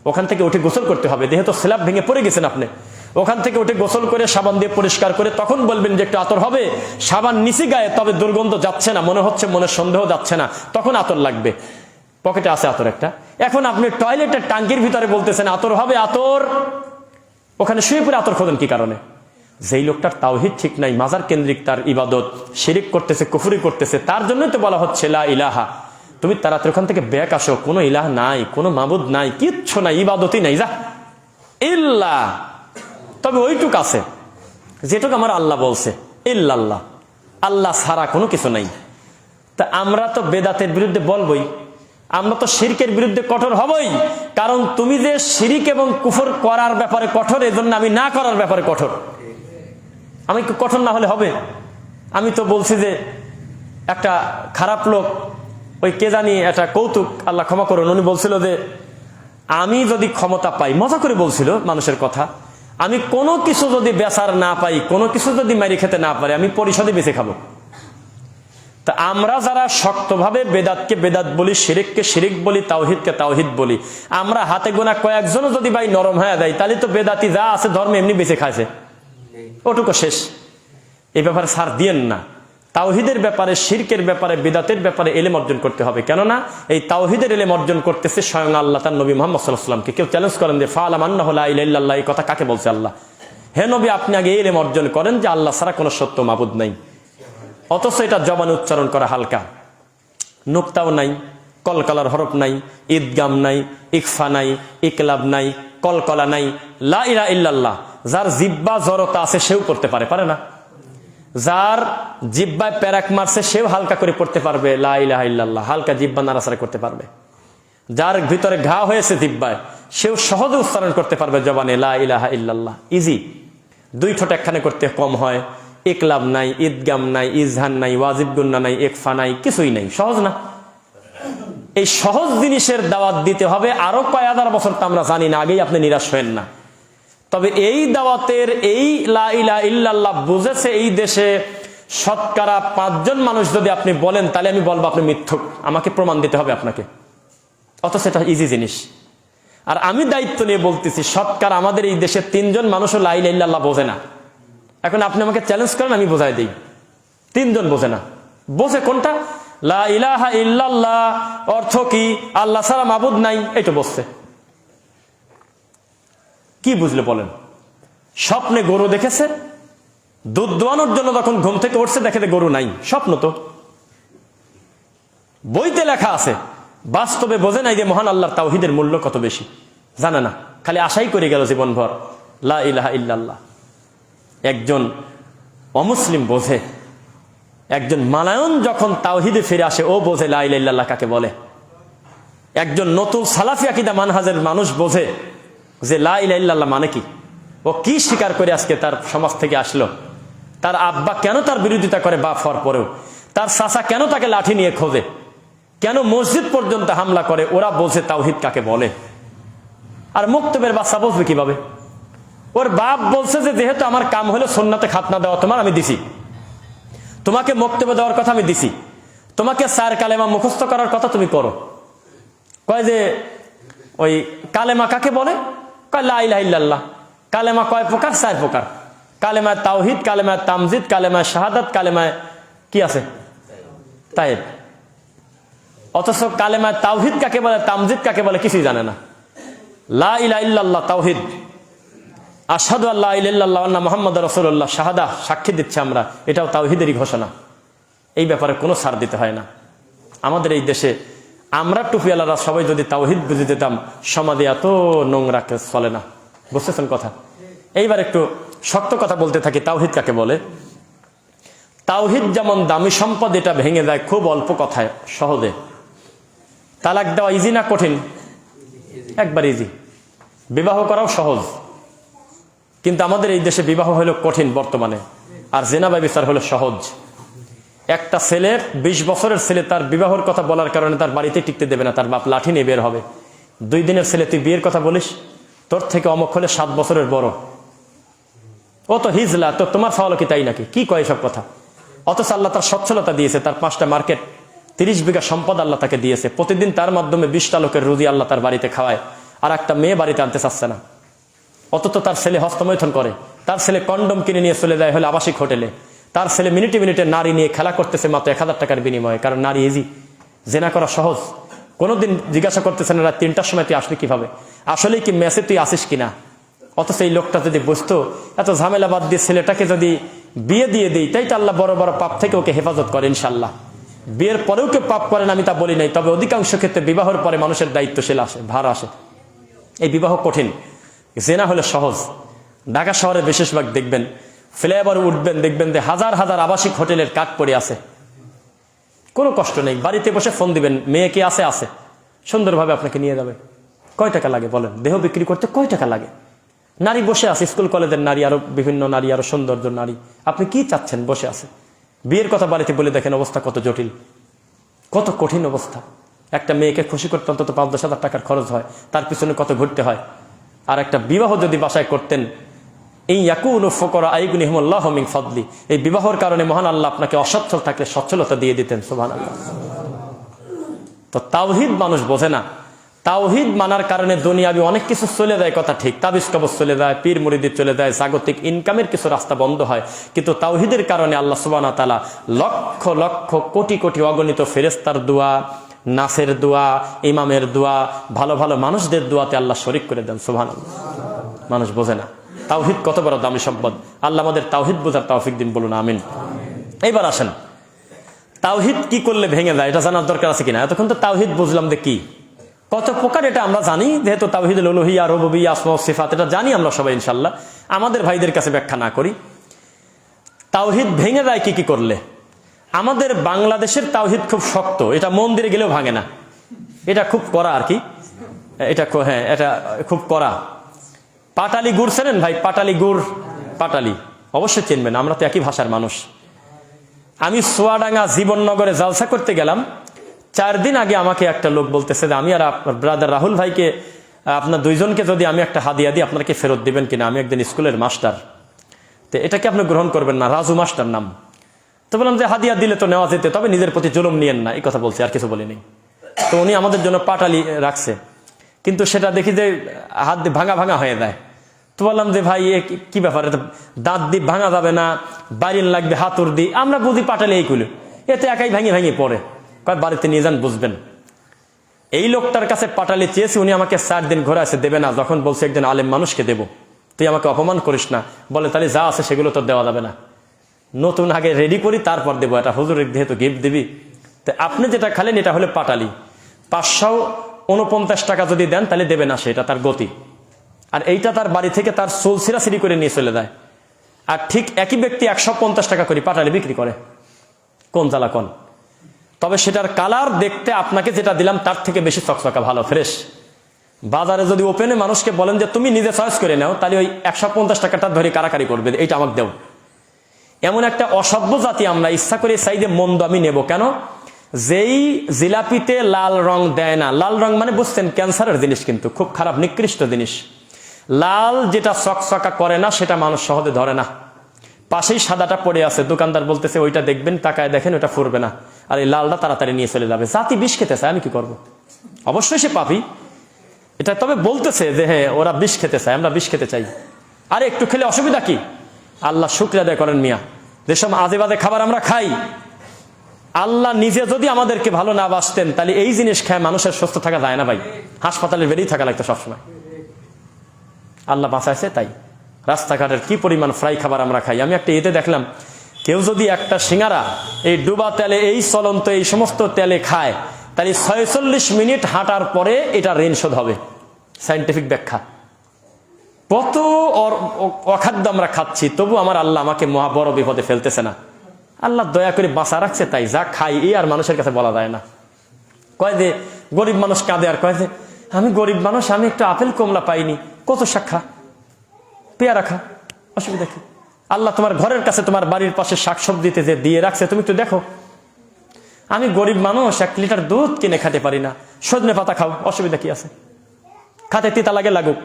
ওখান থেকে উঠে গোসল করতে হবে, যেহেতু স্ল্যাব ভেঙে পড়ে গেছেন আপনি। ওখান থেকে উঠে গোসল করে সাবান দিয়ে পরিষ্কার করে তখন বলবেন যে একটু আতর হবে। সাবান নিচে গায়ে, তবে দুর্গন্ধ যাচ্ছে না, মনে হচ্ছে, মনের সন্দেহ যাচ্ছে না, তখন আতর লাগবে। পকেটে আছে আতর একটা। এখন আপনি টয়লেটের ট্যাঙ্কির ভিতরে বলতেছেন আতর হবে, আতর ওখানে শুয়ে পড়ে আতর খোঁজেন কি কারণে? যেই লোকটার তাওহীদ ঠিক নাই, মাজার কেন্দ্রিক তার ইবাদত, শিরিক করতেছে, কুফরি করতেছে, তার জন্যই তো বলা হচ্ছে লা ইলাহা। তুমি তাড়াতাড়ি ওখান থেকে ব্যাক আসো, কোনো ইলাহ নাই, কোনো মাবুদ নাই, কিচ্ছু নাই, ইবাদতই নাই, যা ইল্লা। তবে ওইটুক আছে যেটুক আমার আল্লাহ বলছে, ইল্লাল্লাহ, আল্লাহ ছাড়া কোনো কিছু নাই। তা আমরা তো বেদাতের বিরুদ্ধে বলবই, আমরা তো শিরকের বিরুদ্ধে কঠোর হবই। কারণ তুমি যে শিরিক এবং কুফর করার ব্যাপারে কঠোর, এজন্য আমি না করার ব্যাপারে কঠোর। আমি কঠোর না হলে হবে? আমি তো বলছি যে একটা খারাপ লোক, ওই কে জানি, একটা কৌতুক, আল্লাহ ক্ষমা করুন, উনি বলছিল যে আমি যদি ক্ষমতা পাই, মজা করে বলছিল মানুষের কথা, আমি কোনো কিছু যদি বেচার না পাই, কোনো কিছু যদি মারি খেতে না পারি, আমি পরিষদে বেঁচে খাবো। তা আমরা যারা শক্তভাবে বেদাতকে বেদাত বলি, শিরিককে শিরিক বলি, তাওহীদকে তাওহীদ বলি, আমরা হাতে গোনা কয়েকজনও যদি ভাই নরম হয়ে দেয়, তাহলে তো বেদাতি যা আছে ধর্মে এমনি বেঁচে খাইছে, ওটুকু শেষ। এই ব্যাপারে ছাড় দিয়েন না। তাওহীদের ব্যাপারে, শিরকের ব্যাপারে, বিদাতের ব্যাপারে ইলম অর্জন করতে হবে। কেননা এই তাওহীদের ইলম অর্জন করতেছে স্বয়ং আল্লাহ, তার নবী মুহাম্মদ সাল্লাল্লাহু আলাইহি ওয়াসাল্লামকে। কেউ চ্যালেঞ্জ করেন যে ফাআলাম আন্নাহু লা ইলাহা ইল্লাল্লাহ, এই কথা কাকে বলছে আল্লাহ? হে নবী, আপনি আগে ইলম অর্জন করেন যে আল্লাহ ছাড়া কোনো সত্য মাবুদ নাই। অথচ এটা জবানে উচ্চারণ করা হালকা, নুক্তাও নাই, কলকলার হরফ নাই, ঈদগাম নাই, ইকফা নাই, ইকলাব নাই, কলকলা নাই, লা ইলাহা ইল্লাল্লাহ। যার জিহ্বা জড়তা আছে সেও করতে পারে, পারে না? যার জিহ্বায় প্যারাক মারছে সেও হালকা করে পড়তে পারবে লা ইলাহা ইল্লাল্লাহ, হালকা জিহ্বা নাড়াচাড়া করতে পারবে। যার ভিতরে ঘা হয়েছে জিহ্বায়, সেও সহজে উচ্চারণ করতে পারবে জবানে লা ইলাহা ইল্লাল্লাহ, ইজি। দুই ঠোঁট একখানে করতে কম হয়, ইকলাব নাই, ঈদগাম নাই, ইজহান নাই, ওয়াজিব গুন্না নাই, ইকফা নাই, কিছুই নাই, সহজ না? এই সহজ জিনিসের দাওয়াত দিতে হবে। আরো কয় হাজার বছর তো আমরা জানি না, আগেই আপনি নিরাশ হয়েন না। তবে এই দাওয়াতের, এই লা ইলাহা ইল্লাল্লাহ বুঝেছে এই দেশে শতকরা 5 জন মানুষ যদি আপনি বলেন, তাহলে আমি বলবো আপনি মিথ্যুক, আমাকে প্রমাণ দিতে হবে আপনাকে। অথচ এটা ইজি জিনিস। আর আমি দায়িত্ব নিয়ে বলতেছি, শতকরা আমাদের এই দেশে 3 জন মানুষও লা ইলাহা ইল্লাল্লাহ বোঝে না। এখন আপনি আমাকে চ্যালেঞ্জ করেন, আমি বোঝাই দিই। 3 জন বোঝে না। বোঝে কোনটা? লা ইলাহা ইল্লাল্লাহ অর্থ কি? আল্লাহ ছাড়া মাবুদ নাই, এই তো বলছে। কি বুঝলে বলেন? স্বপ্নে গরু দেখেছে, দুধ দোয়ানোর জন্য যখন ঘুম থেকে উঠছে দেখে গরু নাই, স্বপ্ন তো। বইতে লেখা আছে, বাস্তবে বোঝে নাই যে মহান আল্লাহর তাওহীদের মূল্য কত বেশি, জানে না, খালি আশাই করে গেল জীবনভর লা ইলাহা ইল্লাল্লাহ। একজন অমুসলিম বোঝে, একজন মালায়ন যখন তাওহীদে ফিরে আসে ও বোঝে লা ইলাহা ইল্লাল্লাহ কাকে বলে। একজন নতুন সালাফি আকীদা মানহাজের মানুষ বোঝে যে লা ইলাহা ইল্লাল্লাহ মানে কি। ও কি স্বীকার করে আজকে তার সমাজ থেকে আসলো, তার আব্বা কেন তার বিরোধিতা করে বাপ হওয়ার পরেও, তার চাচা কেন তাকে লাঠি নিয়ে খোঁজে, কেন মসজিদ পর্যন্ত হামলা করে, ওরা বোঝে তাওহীদ কাকে বলে। আর মুক্তবের বাচ্চা বুঝবে কিভাবে? ওর বাপ বলছে যে যেহেতু আমার কাম হলো সুন্নাতে খাতনা দেওয়া, তোমার আমি দিছি, তোমাকে মুক্তবে দেওয়ার কথা আমি দিছি, তোমাকে 4 কালেমা মুখস্থ করার কথা তুমি করো। কয় যে ওই কালেমা কাকে বলে? কয় লা ইলাহা ইল্লাল্লাহ। কালেমা কয় প্রকার? 4 প্রকার। কালেমায় তাওহীদ, কালেমায় তামজিদ, কালেমায় শাহাদাত, কালেমায় কি আছে তাইব। অথচ কালেমায় তাওহীদ কাকে বলে, তামজিদ কাকে বলে কিছুই জানে না। লা ইলাহা ইল্লাল্লাহ তাওহীদ, আশহাদু আল্লা ইলাহা ইল্লাল্লাহ ওয়া আন্না মুহাম্মাদুর রাসূলুল্লাহ শাহাদা, সাক্ষী দিচ্ছি আমরা, এটাও তাওহীদেরই ঘোষণা। এই ব্যাপারে কোনো ছাড় দিতে হয় না। আমাদের এই দেশে আমরা টুপিওয়ালারা সবাই যদি তাওহীদ বুঝে দিতাম, সমাজে এত নোংরা চলে না। বুঝতেছেন কথা? এইবার একটু শক্ত কথা বলতে থাকি। তাওহীদ কাকে বলে? তাওহীদ যেমন দামি সম্পদ, এটা ভেঙে যায় খুব অল্প কথায়, সহজে। তালাক দেওয়া ইজি না কঠিন? একবার ইজি। বিবাহ করাও সহজ। কিন্তু আমাদের এই দেশে বিবাহ হলো কঠিন বর্তমানে, আর জিনা ব্যভিচার হলো সহজ। একটা ছেলের 20 বছরের ছেলে তার বিবাহের কথা বলার কারণে তার বাড়িতে টিকতে দেবে না, তার বাপ লাঠি নিয়ে বের হবে। 2 দিনের ছেলে তুই বিয়ের কথা বলিস, তোর থেকে অমুক হলে 7 বছরের বড়, ও তো হিজলা, তো তোমার ফাওয়ালো কি তাই নাকি? কি কয় সব কথা? অথচ আল্লাহ তার সচ্ছলতা দিয়েছে, তার 5টা মার্কেট, 30 বিঘা সম্পদ আল্লাহ তাকে দিয়েছে। প্রতিদিন তার মাধ্যমে 20টা লোকের রুজি আল্লাহ তার বাড়িতে খাওয়ায়, আর একটা মেয়ে বাড়িতে আনতে চাচ্ছে না। অথচ তার ছেলে হস্তমৈথুন করে, তার ছেলে কন্ডম কিনে নিয়ে চলে যায় হলে আবাসিক হোটেলে, তার ছেলে মিনিটে মিনিটে নারী নিয়ে খেলা করতেছে মাত্র 1000 টাকার বিনিময়ে, কারণ নারী ইজি, জেনা করা সহজ। কোনোদিন জিজ্ঞাসা করতেছেন রাত 3টার সময় তুই আসবি কিভাবে, আসলেই কি মেসে তুই আসিস কিনা। অথচ এই লোকটা যদি বুঝতো এত ঝামেলা বাদ দিয়ে ছেলেটাকে যদি বিয়ে দিয়ে দিই, তাই তো আল্লাহ বড় বড় পাপ থেকে ওকে হেফাজত করে ইনশাল্লাহ। বিয়ের পরেও কেউ পাপ করেন আমি তা বলি নাই, তবে অধিকাংশ ক্ষেত্রে বিবাহের পরে মানুষের দায়িত্বশীল আসে, ভার আসে। এই বিবাহ কঠিন, জেনা হলে সহজ। ঢাকা শহরে বেশিরভাগ দেখবেন ফ্লাইওভারে উঠবেন, দেখবেন যে হাজার হাজার আবাসিক হোটেলের কাঠ পড়ে আছে, কোনো কষ্ট নেই। বাড়িতে বসে ফোন দিবেন, মেয়ে কি আছে? আছে, সুন্দরভাবে আপনাকে নিয়ে যাবে। কয় টাকা লাগে বলেন? দেহ বিক্রি করতে কয় টাকা লাগে? নারী বসে আছে, স্কুল কলেজের নারী, আরো বিভিন্ন নারী, আরো সৌন্দর্য নারী। আপনি কি চাচ্ছেন? বসে আছে। বিয়ের কথা বাড়িতে বলে দেখেন, অবস্থা কত জটিল, কত কঠিন অবস্থা। একটা মেয়েকে খুশি করতে অন্তত 5-10 হাজার টাকার খরচ হয়, তার পিছনে কত ঘুরতে হয়। আর একটা বিবাহ যদি বাসায় করতেন, এই ইয়াকুনু ফুকারা আইগুনিহুমুল্লাহু মিন ফাদলি, এই বিবাহের কারণে মহান আল্লাহ আপনাকে অসচ্ছল থাকলে সচ্ছলতা দিয়ে দিতেন। সুবহানাল্লাহ। তো তাওহীদ মানুষ বোঝে না। তাওহীদ মানার কারণে দুনিয়াবি অনেক কিছু চলে যায়, কথা ঠিক, তাবিজ কবজ চলে যায়, পীর মুরিদি চলে যায়, জাগতিক ইনকামের কিছু রাস্তা বন্ধ হয়। কিন্তু তাওহীদের কারণে আল্লাহ সুবহানাহু ওয়া তাআলা লক্ষ লক্ষ কোটি কোটি অগণিত ফেরেশতার দোয়া, নাসের দোয়া, ইমামের দোয়া, ভালো ভালো মানুষদের দোয়াতে আল্লাহ শরীক করে দেন। সুবহানাল্লাহ। মানুষ বোঝে না তাওহীদ কত বড় দামি সম্পদ। আল্লাহ আমাদের তাওহীদ বোঝার তৌফিক দিন, বলুন আমিন। এইবার আসেন, তাওহীদ কি করলে ভেঙে যায় এটা জানার দরকার আছে কিনা? এতক্ষণ তো তাওহীদ বুঝলাম যে কি, কত প্রকার এটা আমরা জানি, যেহেতু তাওহীদুল উলুহিয়্যা, রুবুবিয়্যা, আসমা ও সিফাত এটা জানি আমরা সবাই ইনশাআল্লাহ। আমাদের ভাইদের কাছে ব্যাখ্যা না করি, তাওহীদ ভেঙে যায় কি কি করলে। আমাদের বাংলাদেশের তাওহীদ খুব শক্ত, এটা মন্দিরে গেলেও ভাঙে না, এটা খুব কড়া আর কি, এটা হ্যাঁ এটা খুব কড়া। পাটালি গুড় চেনেন ভাই? পাটালি গুড়, পাটালি অবশ্যই চিনবেন, আমরা তো একই ভাষার মানুষ। আমি চুয়াডাঙ্গা জীবননগরে জালসা করতে গেলাম, 4 দিন আগে আমাকে একটা লোক বলতেছে যে আমি আর আপনার ব্রাদার রাহুল ভাইকে, আপনার 2 জনকে যদি আমি একটা হাদিয়া দিই আপনারা কি ফেরত দিবেন কিনা? আমি একজন স্কুলের মাস্টার, তো এটাকে আপনি গ্রহণ করবেন না, রাজু মাস্টার নাম। তো বললাম যে হাদিয়া দিলে তো নেওয়া যেতে, তবে নিজের প্রতি জুলুম নিয়েন না, এই কথা বলছি, আর কিছু বলিনি। তো উনি আমাদের জন্য পাটালি রাখছে, কিন্তু সেটা দেখি যে হাত দিয়ে ভাঙা ভাঙা হয়ে যায়। তো বললাম যে ভাই এ কি ব্যাপার, দাঁত দিয়ে ভাঙা যাবে না, বাইরের লাগবে হাতুর দিয়ে, আমরা বুঝি পাটালি এইগুলো, এতে একাই ভাঙি ভাঙি পড়ে। কয় বাড়িতে নিয়ে যান বুঝবেন। এই লোকটার কাছে পাটালি চেয়েছি, উনি আমাকে 4 দিন ঘোরা আছে, দেবে না। যখন বলছে একজন আলেম মানুষকে দেবো, তুই আমাকে অপমান করিস না, বলে তাহলে যা আছে সেগুলো তো দেওয়া যাবে না, নতুন আগে রেডি করি তারপর দেবো, এটা হুজুরের যেহেতু গিফট দিবি। তো আপনি যেটা খালেন এটা হলে পাটালি, 549 টাকা যদি দেন তাহলে দেবে না, সেটা তার গতি। আর এইটা তার বাড়ি থেকে তার চুল ছিঁড়াছিঁড়ি করে নিয়ে চলে যায়। আর ঠিক একই ব্যক্তি 150 টাকা করে পাটালি বিক্রি করে। কোন জ্বালা কোন। তবে সেটার কালার দেখতে আপনাকে যেটা দিলাম তার থেকে বেশি চকচকা ভালো ফ্রেশ। বাজারে যদি ওপেনে মানুষকে বলেন যে তুমি নিজে চয়েস করে নাও, তাহলে ওই 150 টাকাটা ধরে কারাকারি করবে, এইটা আমাকে দেও। এমন একটা অসভ্য জাতি আমরা, ইচ্ছা করে চাই যে মন্দ আমি নেব কেন। যেই জিলাপিতে লাল রং দেয় না, লাল রং মানে বুঝছেন ক্যান্সারের জিনিস, কিন্তু খুব খারাপ নিকৃষ্ট জিনিস। লাল যেটা চকচকা করে না সেটা মানুষ সহজে ধরে না। পাশেই সাদাটা পড়ে আছে, দোকানদার বলতেছে ওইটা দেখবেন, তাকায় দেখেন ওটা ফুরবে না, আর এই লালটা তাড়াতাড়ি নিয়ে চলে যাবে। জাতি বিষ খেতে চায়, আমি কি করব? অবশ্যই সে পাপী এটা, তবে বলতেছে যে হ্যাঁ ওরা বিষ খেতে চায়, আমরা বিষ খেতে চাই। আরে একটু খেলে অসুবিধা কি? আল্লাহ শুকরিয়া আদায় করেন মিয়া। যেসব আজে বাজে খাবার আমরা খাই, আল্লাহ নিজে যদি আমাদেরকে ভালো না বাসতেন তাহলে এই জিনিস খায় মানুষের সুস্থ থাকা যায় না ভাই, হাসপাতালে বেরিয়ে থাকা লাগতো সবসময়। আল্লাহ বাঁচাইছে তাই। রাস্তাঘাটের কি পরিমাণ ফ্রাই খাবার আমরা খাই। আমি একটা এতে দেখলাম, কেউ যদি একটা সিঙ্গারা এই ডুবা তেলে, এই চলন্ত এই সমস্ত তেলে খায়, তাহলে 46 মিনিট হাঁটার পরে এটা ঋণ শোধ হবে। সায়েন্টিফিক ব্যাখ্যা। কত অখাদ্য আমরা খাচ্ছি, তবু আমার আল্লাহ আমাকে মহা বড় বিপদে ফেলতেছে না। আল্লাহ দয়া করে বাঁচা রাখছে, তাই যা খাই এই আর মানুষের কাছে বলা যায় না। কয় যে গরিব মানুষ কাঁদে, আর কয় যে আমি গরিব মানুষ, আমি একটু আপেল কমলা পাইনি। কত শাখা পেয়ারা খা, অসুবিধা কি? আল্লাহ তোমার ঘরের কাছে, তোমার বাড়ির পাশে শাকসবজিতে যে দিয়ে রাখছে, তুমি একটু দেখো। আমি গরিব মানুষ, 1 লিটার দুধ কিনে খেতে পারি না, সজনে পাতা খাও, অসুবিধা কি আছে? খাতে তিতা লাগে লাগুক,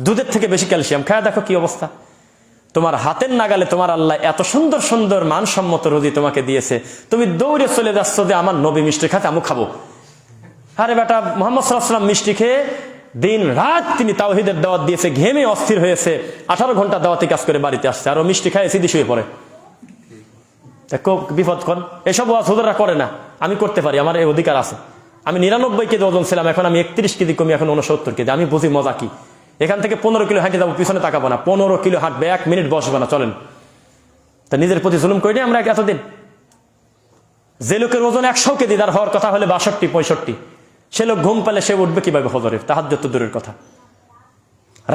দুধের থেকে বেশি ক্যালসিয়াম, খায় দেখো কি অবস্থা। তোমার হাতের নাগালে তোমার আল্লাহ এত সুন্দর সুন্দর মানসম্মত রুজি তোমাকে দিয়েছে, তুমি দৌড়ে চলে যাচ্ছ যে আমার নবী মিষ্টি খাতে আমি খাবো। আরে বেটা, মুহাম্মদ সাল্লাল্লাহু আলাইহি ওয়াসাল্লাম মিষ্টি খেয়ে দিন রাত তিনি তাওহীদের দাওয়াত দিয়েছে, ঘেমে অস্থির হয়েছে, 18 ঘন্টা দাওয়াতি কাজ করে বাড়িতে আসছে, আর ও মিষ্টি খায় সিধি শুয়ে পড়ে। খুব বিপদ কর। এসব ওয়াজ হুজুররা করে না, আমি করতে পারি, আমার এই অধিকার আছে। আমি 99 কেজি ওজন ছিলাম, এখন আমি 31 কেজি কমি, এখন 69 কেজি। আমি বুঝি মজা কি। এখান থেকে 15 কিলো হাঁটে যাবো, পিছনে তাকাবো না, 15 কিলো হাঁটবে, 1 মিনিট বসবো না, চলেন। তা নিজের প্রতি জুলুম করিনি আমরা এতদিন। যে লোকের ওজন 100 কেজি, তার হওয়ার কথা হলে 62 65, সে লোক ঘুম পেলে সে উঠবে কিভাবে ফজরের? তাহাজ্জুদ তো দূরের কথা।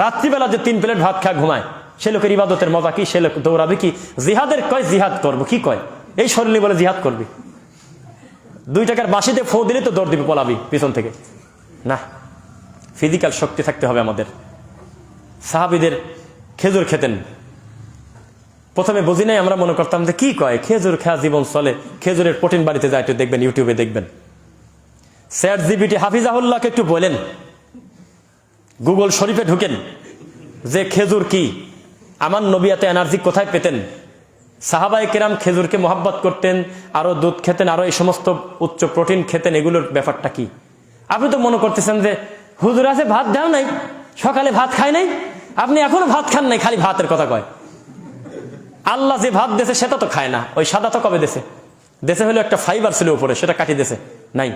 রাত্রিবেলা যে 3 প্লেট ভাত খায় ঘুমায়, সে লোকের ইবাদতের মজা কি? সে লোক দৌড়াবে কি? জিহাদের কয় জিহাদ করবো, কি কয়? এই শরীরে বলে জিহাদ করবি? 2 টাকার বাঁশিতে ফো দিলে তো দৌড় দিবি, পলাবি পিছন থেকে না। ফিজিক্যাল শক্তি থাকতে হবে আমাদের। সাহাবীদের খেজুর খেতেন, প্রথমে বুঝি নাই, আমরা মনে করতাম যে কি কয়, খেজুর খাওয়া জীবন চলে, খেজুরের প্রোটিন বাড়িতে যায়, একটু দেখবেন, ইউটিউবে দেখবেন। চ্যাটজিপিটি হাফিজাহুল্লাহকে একটু বলেন, গুগল শরীফে ঢুকেন যে খেজুর কি, আমার নবী এত এনার্জি কোথায় পেতেন? সাহাবায়ে কেরাম খেজুরকে মহব্বত করতেন, আরো দুধ খেতেন, আরো এই সমস্ত উচ্চ প্রোটিন খেতেন, এগুলোর ব্যাপারটা কি? আপনি তো মনে করতেছেন যে হুজুর আছে ভাত দাও নাই, সকালে ভাত খায় নাই, আপনি এখনো ভাত খান নাই, খালি ভাতের কথা কয়। আল্লাহ যে ভাত দেশে সেটা তো খায় না, ওই সাদা তো কবে দেশে? দেশে হলো একটা ফাইবার ছিল উপরে, সেটা কাটি দেশে নাই।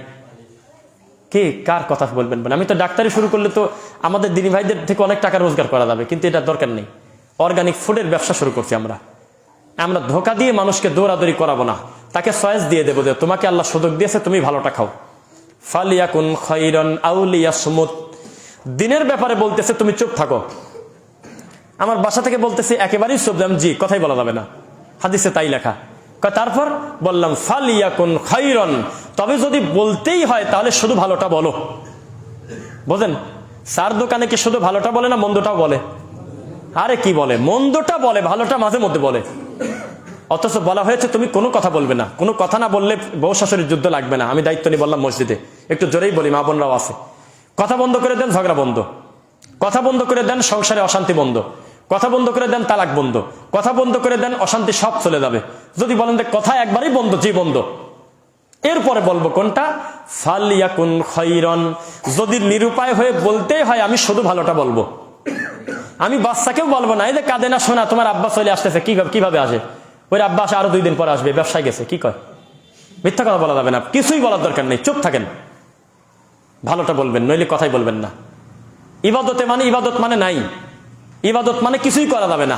কে কার কথা বলবেন? আমি তো ডাক্তারি শুরু করলে তো আমাদের দিনী ভাইদের থেকে অনেক টাকা রোজগার করা যাবে, কিন্তু এটা দরকার নেই। অর্গানিক ফুডের ব্যবসা শুরু করছি আমরা। আমরা ধোকা দিয়ে মানুষকে দৌড়াদৌড়ি করাবো না, তাকে চয়েস দিয়ে দেবো যে তোমাকে আল্লাহ সুযোগ দিয়েছে, তুমি ভালোটা খাও। ফালিয়াকুন খাইরান আও লিয়াসমুত। দিনের ব্যাপারে বলতেছে তুমি চুপ থাকো। আমার বাসা থেকে বলতেছে একেবারেই চুপ, জি কথাই বলা যাবে না, হাদিসে তাই লেখা। তারপর বললাম ফালিয়াকুন খাইরান, তবে যদি বলতেই হয় তাহলে শুধু ভালোটা বলো। বোঝেন, চার দোকানে কি শুধু ভালোটা বলে না মন্দটাও বলে? আরে কি বলে, মন্দটা বলে, ভালোটা মাঝে মধ্যে বলে। অথচ বলা হয়েছে তুমি কোনো কথা বলবে না, কোনো কথা না বললে বউ শাশুড়ির যুদ্ধ লাগবে না। আমি দায়িত্ব নিয়ে বললাম মসজিদে, একটু জোরেই বলি, মা বোনরাও আছে, কথা বন্ধ করে দেন, ঝগড়া বন্ধ, কথা বন্ধ করে দেন, সংসারে অশান্তি বন্ধ, কথা বন্ধ করে দেন, তালাক বন্ধ, কথা বন্ধ করে দেন, অশান্তি সব চলে যাবে। যদি বলেন যে কথা একবারই বন্ধ, জি বন্ধ, এরপরে বলবো কোনটা? ফালিয়াকুন খাইরান। যদি নিরুপায় হয়ে বলতেই হয় আমি শুধু ভালোটা বলবো। আমি বাচ্চাকেও বলবো না এই যে কাঁদে না, শোনা তোমার আব্বা চলে আসতেছে, কিভাবে আসে? ওই আব্বা আসে আরো 2 দিন পরে আসবে, ব্যবসায় গেছে, কি কয়? মিথ্যা কথা বলা যাবে না, কিছুই বলার দরকার নেই, চুপ থাকেন, ভালোটা বলবেন, নইলে কথাই বলবেন না। ইবাদতে মানে ইবাদত মানে নাই, ইবাদত মানে কিছুই করা যাবে না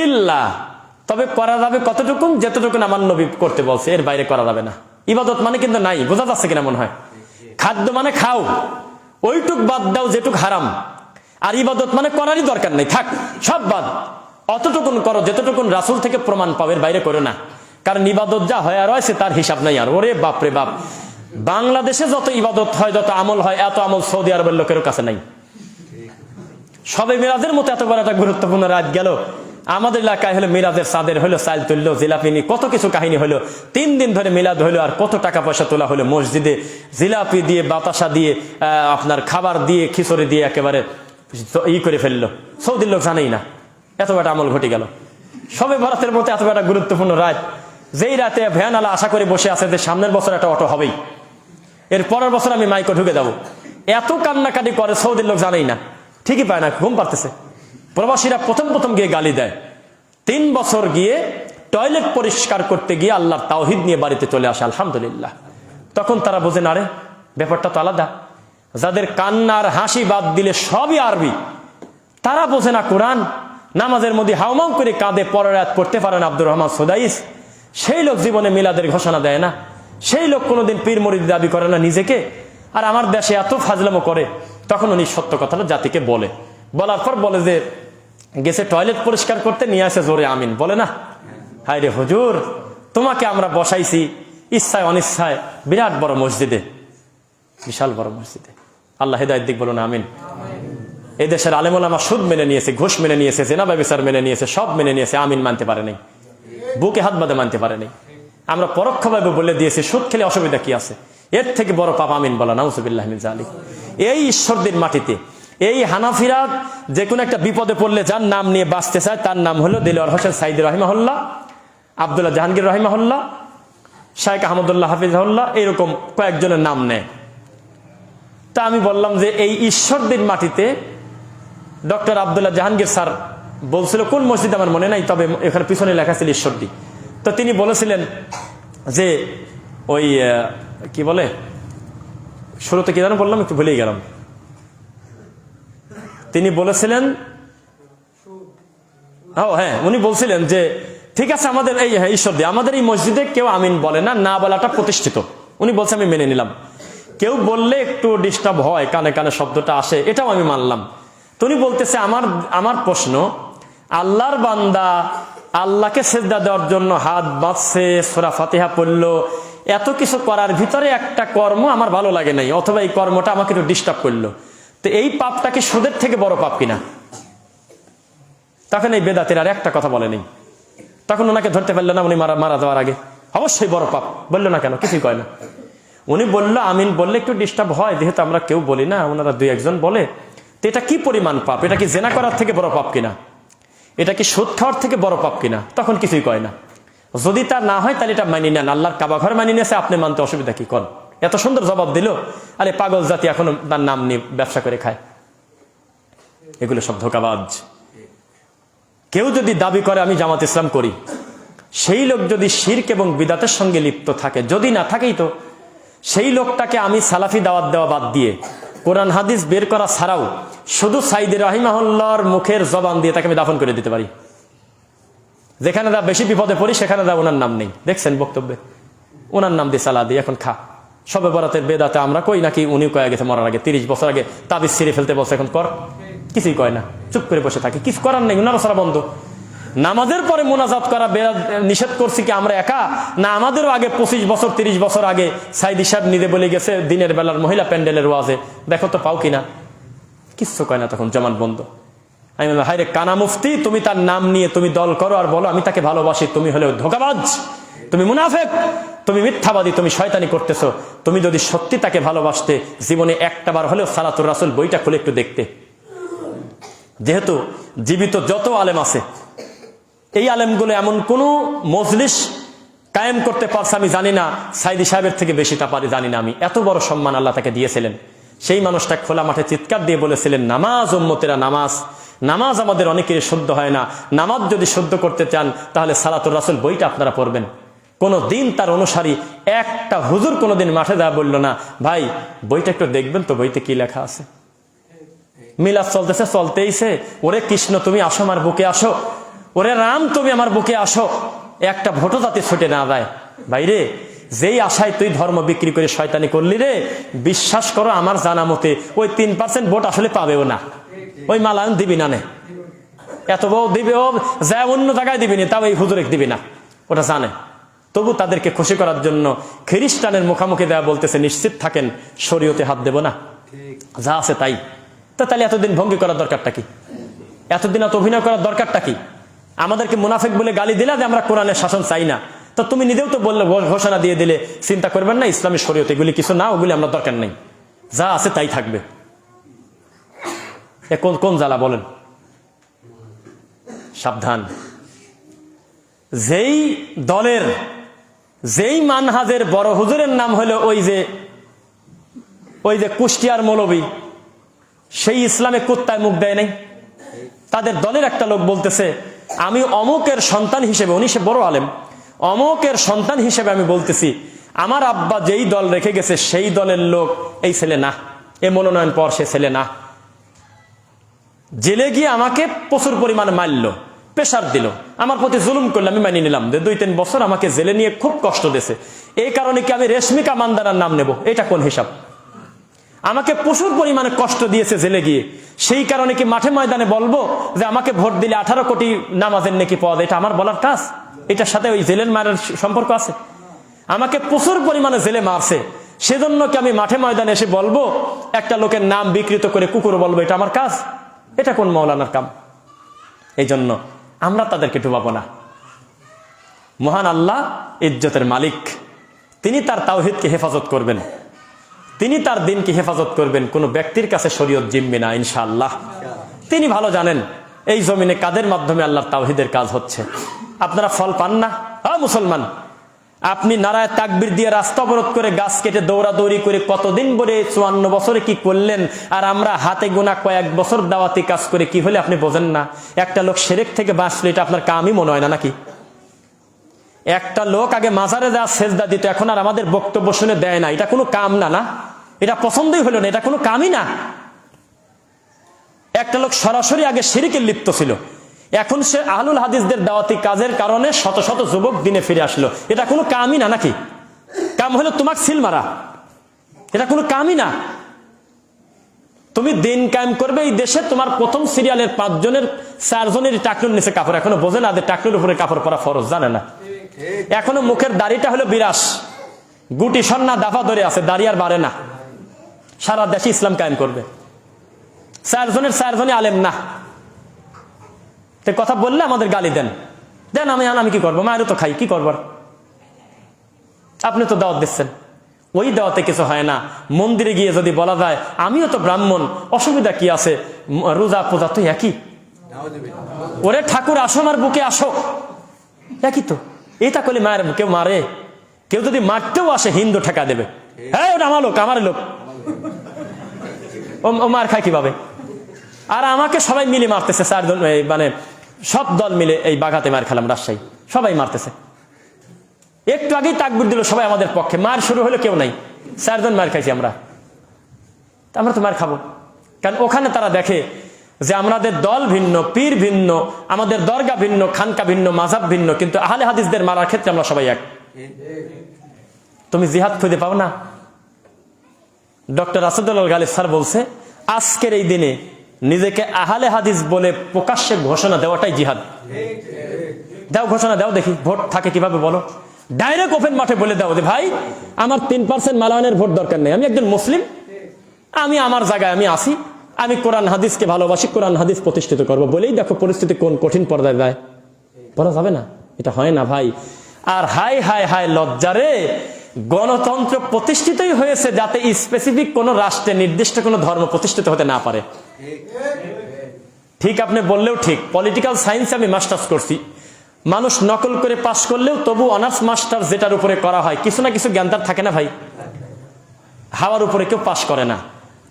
ইল্লা, তবে করা যাবে কতটুকুন, যেতটুকুন আমার নবী করতে বলছে, এর বাইরে করা যাবে না। ইবাদত মানে কিন্তু নাই, বোঝা যাচ্ছে কিনা মনে হয়? খাদ্য মানে খাও, ওইটুক বাদ দাও যেটুক হারাম। আর ইবাদত মানে করারই দরকার নেই, থাক, সব বাদ, অতটুকুন করো যেতটুকুন রাসূল থেকে প্রমাণ পাও, এর বাইরে করো না। কারণ ইবাদত যা হয় আর হয়েছে তার হিসাব নাই আর। ওরে বাপরে বাপ, বাংলাদেশে যত ইবাদত হয়, যত আমল হয়, এত আমল সৌদি আরবের লোকের কাছে নাই। সবে মিরাজের মতো এত বড় একটা গুরুত্বপূর্ণ রাত গেল, আমাদের এলাকায় হলো মিরাজের চাঁদের হলো, চাল তুললো, জিলাপি নিয়ে কত কিছু কাহিনী হলো, 3 দিন ধরে মিলাদ হলো, আর কত টাকা পয়সা তোলা হলো মসজিদে, জিলাপি দিয়ে, বাতাসা দিয়ে, আপনার খাবার দিয়ে, খিচুড়ি দিয়ে একেবারে করে ফেললো। সৌদির লোক জানেই না এত বড় আমল ঘটে গেল। সবে বরাতের মতো এত বড় গুরুত্বপূর্ণ রাত, যেই রাতে ভ্যান আলা আশা করে বসে আছে যে সামনের বছর একটা অটো হবেই, এর পরের বছর আমি মাইকে ঢুকে দেবো। এত কান্নাকাটি করে, সৌদির লোক জানেই না, ঠিকই পায় না, ঘুম পারতেছে। প্রবাসীরা প্রথম গিয়ে গালি দেয়। 3 বছর গিয়ে টয়লেট পরিষ্কার করতে গিয়ে আল্লাহর তাওহীদ নিয়ে বাড়িতে চলে আসে, আলহামদুলিল্লাহ। তখন তারা বোঝে না রে, ব্যাপারটা তো আলাদা। যাদের কান্নার হাসি বাদ দিলে সবই আরবি, তারা বোঝে না কোরআন। নামাজের মধ্যে হাউমাউ করে কাঁদে, পরের রাত পড়তে পারেন আব্দুর রহমান সুদাইস, সেই লোক জীবনে মিলাদের ঘোষণা দেয় না। সেই লোক কোনোদিন পীর মুরিদ দাবি করে না নিজেকে। আর আমার দেশে এত ফাজলামো করে, তখন উনি সত্য কথাটা জাতিকে বলে। বলার পর বলে যে গেছে টয়লেট পরিষ্কার করতে, নিয়ে আসে জোরে আমিন বলে না। হায় রে হুজুর, তোমাকে আমরা বসাইছি ইচ্ছায় অনিচ্ছায় বিরাট বড় মসজিদে, বিশাল বড় মসজিদে। আল্লাহ হেদায়েত দিক, বলুন আমিন। এই দেশের আলেম ওলামা সুদ মেনে নিয়েছে, ঘুষ মেনে নিয়েছে, জেনা ব্যভিচার মেনে নিয়েছে, সব মেনে নিয়েছে, আমিন মানতে পারে নাই, বুকে হাত বাঁধে মানতে পারে নাই। আমরা পরোক্ষভাবে বলে দিয়েছি সুদ খেলে অসুবিধা কি আছে, এর থেকে বড় পাপ আমিন বলা, নাউজুবিল্লাহ মিন যালিক। এই ঈশ্বরদের মাটিতে এই হানাফিরা যে কোনো একটা বিপদে পড়লে যার নাম নিয়ে বাঁচতে চায়, তার নাম হলো দেলোয়ার হোসেন সাইদি রহিমাহুল্লাহ, আব্দুল্লাহ জাহাঙ্গীর রহিমাহুল্লাহ, শাইখ আহমদুল্লাহ হাফিজাহুল্লাহ, এরকম কয়েকজনের নাম নেয়। তা আমি বললাম যে এই ঈশ্বরদের মাটিতে ডক্টর আব্দুল্লাহ জাহাঙ্গীর স্যার বলছিল, কোন মসজিদ আমার মনে নাই, তবে এখানে পিছনে লেখা ছিল ঈশ্বরদী। তো তিনি বলেছিলেন যে ওই কি বলে, শুরুতে কি জানো বললাম, একটু ভুলেই গেলাম। তিনি বলেছিলেন, হ্যাঁ, উনি বলছিলেন যে ঠিক আছে আমাদের এই ঈশ্বরদী, আমাদের এই মসজিদে কেউ আমিন বলে না, না বলাটা প্রতিষ্ঠিত। উনি বলছে আমি মেনে নিলাম। কেউ বললে একটু ডিস্টার্ব হয়, কানে কানে শব্দটা আসে, এটাও আমি মানলাম। তো উনি বলতেছে আমার প্রশ্ন, আল্লাহর বান্দা আল্লাহকে সেজদা দেওয়ার জন্য হাত বাঁধছে, সূরা ফাতিহা পড়লো, এত কিছু করার ভিতরে একটা কর্ম আমার ভালো লাগে নাই, অথবা এই কর্মটা আমাকে একটু ডিস্টার্ব করলো, তো এই পাপটা কি সুদের থেকে বড় পাপ কিনা? তখন এই বেদাতের আর একটা কথা বলেনি। তখন ওনাকে ধরতে পারলো না, উনি মারা যাওয়ার আগে অবশ্যই বড় পাপ বললো না, কেন কিছুই কয় না। উনি বললো আমিন বললে একটু ডিস্টার্ব হয়, যেহেতু আমরা কেউ বলি না, ওনারা 2-1 বলে, তো এটা কি পরিমাণ পাপ, এটা কি জেনা করার থেকে বড় পাপ কিনা, এটা কি সুদ খাওয়ার থেকে বড় পাপ কিনা? তখন কিছুই কয় না। যদি তা না হয় তাহলে এটা মানি নেন, আল্লাহর কাবা ঘর মানি নিয়েছে, আপনি মানতে অসুবিধা কি? কর। এত সুন্দর জবাব দিল। আরে পাগল জাতি এখনো তার নাম নিয়ে ব্যবসা করে খায়। এগুলো সব ধোঁকাবাজ। কেউ যদি দাবি করে আমি জামাত ইসলাম করি, সেই লোক যদি শিরক এবং বিদাতের সঙ্গে লিপ্ত থাকে, যদি না থাকেই তো সেই লোকটাকে আমি সালাফি দাওয়াত দেওয়া বাদ দিয়ে, কোরআন হাদিস বের করা ছাড়াও, শুধু সাইদি রাহিমাহুল্লাহর মুখের জবান দিয়ে তাকে আমি দাফন করে দিতে পারি। যেখানে যা বেশি বিপদে পড়ি সেখানে যা ওনার নাম নেই, দেখছেন বক্তব্যে ওনার নাম দিয়ে সালা দিয়ে এখন খা। সবে বরাতের বেদাতে আমরা কই নাকি, উনিও কয়ে গেছে মরার আগে, 30 বছর আগে তাবিজ ছিঁড়ে ফেলতে বলছে, এখন কর, কিছুই কয় না, চুপ করে বসে থাকে, কিছু করার নেই, ওনারও সারা বন্ধ। নামাজের পরে মোনাজাত করা নিষেধ করছি কি আমরা একা? না, আমাদেরও আগে 25 বছর 30 বছর আগে সাইদি সাহেব নিজে বলে গেছে দিনের বেলার মহিলা প্যান্ডেলের ওয়াজে, দেখো তো পাও কিনা, কিচ্ছু কয় না, তখন জমান বন্ধ। আমি বললাম হায় রে কানা মুফতি, তুমি তার নাম নিয়ে তুমি দল করো আর বলো আমি তাকে ভালোবাসি, তুমি হলেও ধোঁকাবাজ, তুমি মুনাফেক, তুমি মিথ্যাবাদী, তুমি শয়তানি করতেছো। তুমি যদি সত্যি তাকে ভালোবাসতে, জীবনে একটাবার হলেও সালাতুর রাসূল বইটা খুলে একটু দেখতে। যেহেতু জীবিত যত আলেম আছে, এই আলেমগুলো এমন কোন মজলিস কায়েম করতে পারছে আমি জানি না, সাইদি সাহেবের থেকে বেশিটা পারি জানি না আমি। এত বড় সম্মান আল্লাহ তাকে দিয়েছিলেন। সেই মানুষটা খোলা মাঠে চিৎকার দিয়ে বলেছিলেন, নামাজ উম্মতেরা নামাজ, নামাজ আমাদের অনেকের শুদ্ধ হয় না, নামাজ যদি শুদ্ধ করতে চান তাহলে সালাতুর রাসূল বইটা আপনারা পড়বেন। কোন দিন তার অনুসারী একটা হুজুর কোনোদিন মাঠে দেওয়া বলল না, ভাই বইটা একটু দেখবেন তো, বইতে কি লেখা আছে। মিলাদ চলতেছে, চলতেইছে, ওরে কৃষ্ণ তুমি আসো আমার বুকে আসো, ওরে রাম তুমি আমার বুকে আসো, একটা ভোটও যাতে ছুটে না যায়। ভাইরে, যেই আশায় তুই ধর্ম বিক্রি করে শয়তানি করলি রে, বিশ্বাস করো আমার জানা মতে ওই 3% ভোট আসলে পাবেও না, ওই মালায়ন দিবি না, নে এত বউ দিবে ও, যা অন্য জায়গায় দিবি না, তাও এই হুজুরে দিবি না, ওটা জানে। তবু তাদেরকে খুশি করার জন্য খ্রিস্টানের মুখামুখি দেওয়া বলতেছে নিশ্চিত থাকেন শরীয়তে হাত দেব না, যা আছে তাই। তো তাহলে এতদিন ভঙ্গি করার দরকারটা কি? এতদিন এত অভিনয় করার দরকারটা কি? আমাদেরকে মুনাফিক বলে গালি দিলা যে আমরা কোরআনের শাসন চাই না, তো তুমি নিজেও তো বললে, ঘোষণা দিয়ে দিলে চিন্তা করবেন না ইসলামী শরীয়ত এগুলি কিছু না, ওগুলি আমরা দরকার নেই, যা আছে তাই থাকবে। কোন জ্বালা বলেন? সাবধান। যেই দলের যেই মানহাজের বড় হুজুরের নাম হলো ওই যে কুষ্টিয়ার মৌলবী, সেই ইসলামে কুত্তায় মুখ দেয় নাই। তাদের দলের একটা লোক বলতেছে আমি অমুকের সন্তান হিসেবে, উনি সে বড় আলেম, অমুকের সন্তান হিসেবে আমি বলতেছি আমার আব্বা যেই দল রেখে গেছে সেই দলের লোক এই ছেলে না, এ মনোনয়ন পর সে ছেলে না। জেলে গিয়ে আমাকে প্রচুর পরিমাণে মারল, প্রেশার দিল, আমার প্রতি জুলুম করলে আমি মানিয়ে নিলাম যে 2-3 বছর আমাকে জেলে নিয়ে খুব কষ্ট দিয়েছে, এই কারণে কি আমি রেশমিকা মান্দারার নাম নেব? এটা কোন হিসাব? আমাকে প্রচুর পরিমাণে কষ্ট দিয়েছে জেলে গিয়ে, সেই কারণে কি মাঠে ময়দানে বলবো যে আমাকে ভোট দিলে 18 কোটি নামাজের নেকি পাওয়া যায়? এটা আমার বলার কাজ? এটার সাথে ওই জেলের মারের সম্পর্ক আছে? আমাকে প্রচুর পরিমাণে জেলে মারছে, সেজন্য কি আমি মাঠে ময়দানে এসে বলবো একটা লোকের নাম বিকৃত করে কুকুর বলবো? এটা আমার কাজ? এটা কোন মাওলানার কাম? এই জন্য আমরা তাদেরকে ডুবাবো না। মহান আল্লাহ ইজ্জতের মালিক, তিনি তার তাওহীদকে হেফাজত করবেন, তিনি তার দিনকে হেফাজত করবেন। কোন ব্যক্তির কাছে শরীয়ত জিম্মি না ইনশাআল্লাহ। তিনি ভালো জানেন এই জমিনে কাদের মাধ্যমে আল্লাহর তাওহীদের কাজ হচ্ছে। আপনারা ফল পান না? হ্যাঁ মুসলমান, আপনি নারায়ে তাকবীর দিয়ে রাস্তা অবরোধ করে গাছ কেটে দৌড়াদৌড়ি করে কতদিন পরে 54 বছরে কি করলেন, আর আমরা হাতে গোনা কয়েক বছর দাওয়াতি কাজ করে কি হলে আপনি বোঝেন না? একটা লোক শিরক থেকে বাঁচলো, এটা আপনার কামই মনে হয় না নাকি? একটা লোক আগে মাজারে যা সেজদা দিত, এখন আর আমাদের বক্তব্য শুনে দেয় না, এটা কোনো কাম না? না, এটা পছন্দই হলো না, এটা কোনো কামই না। একটা লোক সরাসরি আগে শিরকে লিপ্ত ছিল, এখন সে আহলুল হাদিসদের দাওয়াতি কাজের কারণে শত শত যুবক দিনে ফিরে আসলো, এটা কোনো কামই না নাকি? কাম হলো তোমাকে সিল মারা, এটা কোনো কামই না। তুমি দিন কায়েম করবে এই দেশে, তোমার প্রথম সিরিয়ালের 5 জনের 4 জনের টাকলুর নিচে কাপড়, এখনো বোঝে না যে টাকলুর উপরে কাপড় পরা ফরজ, জানে না। এখনো মুখের দাড়িটা হলো বিরাস, গুটি সন্না দাফা ধরে আছে, দাড়ি আর বাড়ে না। সারা দেশে ইসলাম কায়েম করবে, 4 জনের 4 জনই আলেম না। কথা বললে আমাদের গালি দেন, আমি কি করবো? মায়েরও তো খাই, কি করবার? আপনি তো দাওয়াত দিচ্ছেন, ওই দাওয়াতে কিছু হয় না। মন্দিরে গিয়ে যদি বলা যায় আমিও তো ব্রাহ্মণ, অসুবিধা কি আছে? রোজা পূজা তো একই। ওরে ঠাকুর আসো, আমার বুকে আসো, একই তো। এটা করলে মায়ের কেউ মারে? কেউ যদি মারতেও আসে হিন্দু ঠেকা দেবে, হ্যাঁ ওটা আমার লোক, আমার লোক, ও মার খায় কিভাবে? আর আমাকে সবাই মিলে মারতেছে, 4 জন, মানে সব দল মিলে এই বাঘাতে মার খেলাম, রাজশাহী সবাই মারতেছে। একটু আগেই তাকবীর দিল সবাই আমাদের পক্ষে, মার শুরু হলো কেউ নাই, 4 জন মার খাইছি আমরা তো মার খাবো। কারণ ওখানে তারা দেখে যে আমাদের দল ভিন্ন, পীর ভিন্ন, আমাদের দরগা ভিন্ন, খানকা ভিন্ন, মাযহাব ভিন্ন, কিন্তু আহলে হাদিসদের মারার ক্ষেত্রে আমরা সবাই এক। তুমি জিহাদ খুঁজে পাও না? ডক্টর আসাদুল্লাহ গালিব স্যার বলছে আজকের এই দিনে নিজেকে আহলে হাদিস বলে প্রকাশ্যে ঘোষণা দেওয়াটাই জিহাদ। দাও ঘোষণা দাও, দেখি ভোট থাকে কিভাবে বলো। ডাইরেক্ট ওপেন মাঠে বলে দাও যে ভাই আমার 3% মালায়নের ভোট দরকার নেই, আমি একজন মুসলিম, আমি আমার জায়গায় আমি আসি, আমি কোরআন হাদিসকে ভালোবাসি, কোরআন হাদিস প্রতিষ্ঠিত করবো। বলেই দেখো পরিস্থিতি কোন কঠিন পর্যায়ে যায়। বলা যাবে না, এটা হয় না ভাই। আর হাই হাই হাই লজ্জারে, গণতন্ত্র প্রতিষ্ঠিতই হয়েছে যাতে স্পেসিফিক কোন রাষ্ট্রে নির্দিষ্ট কোন ধর্ম প্রতিষ্ঠিত হতে না পারে। ঠিক আপনি বললেও ঠিক। পলিটিক্যাল সায়েন্স আমি মাস্টার্স করছি, মানুষ নকল করে পাশ করলেও তবু অনার্স মাস্টার যেটার উপরে করা হয় কিছু না কিছু জ্ঞান তার থাকে না ভাই। হাওয়ার উপরে কেউ পাশ করে না।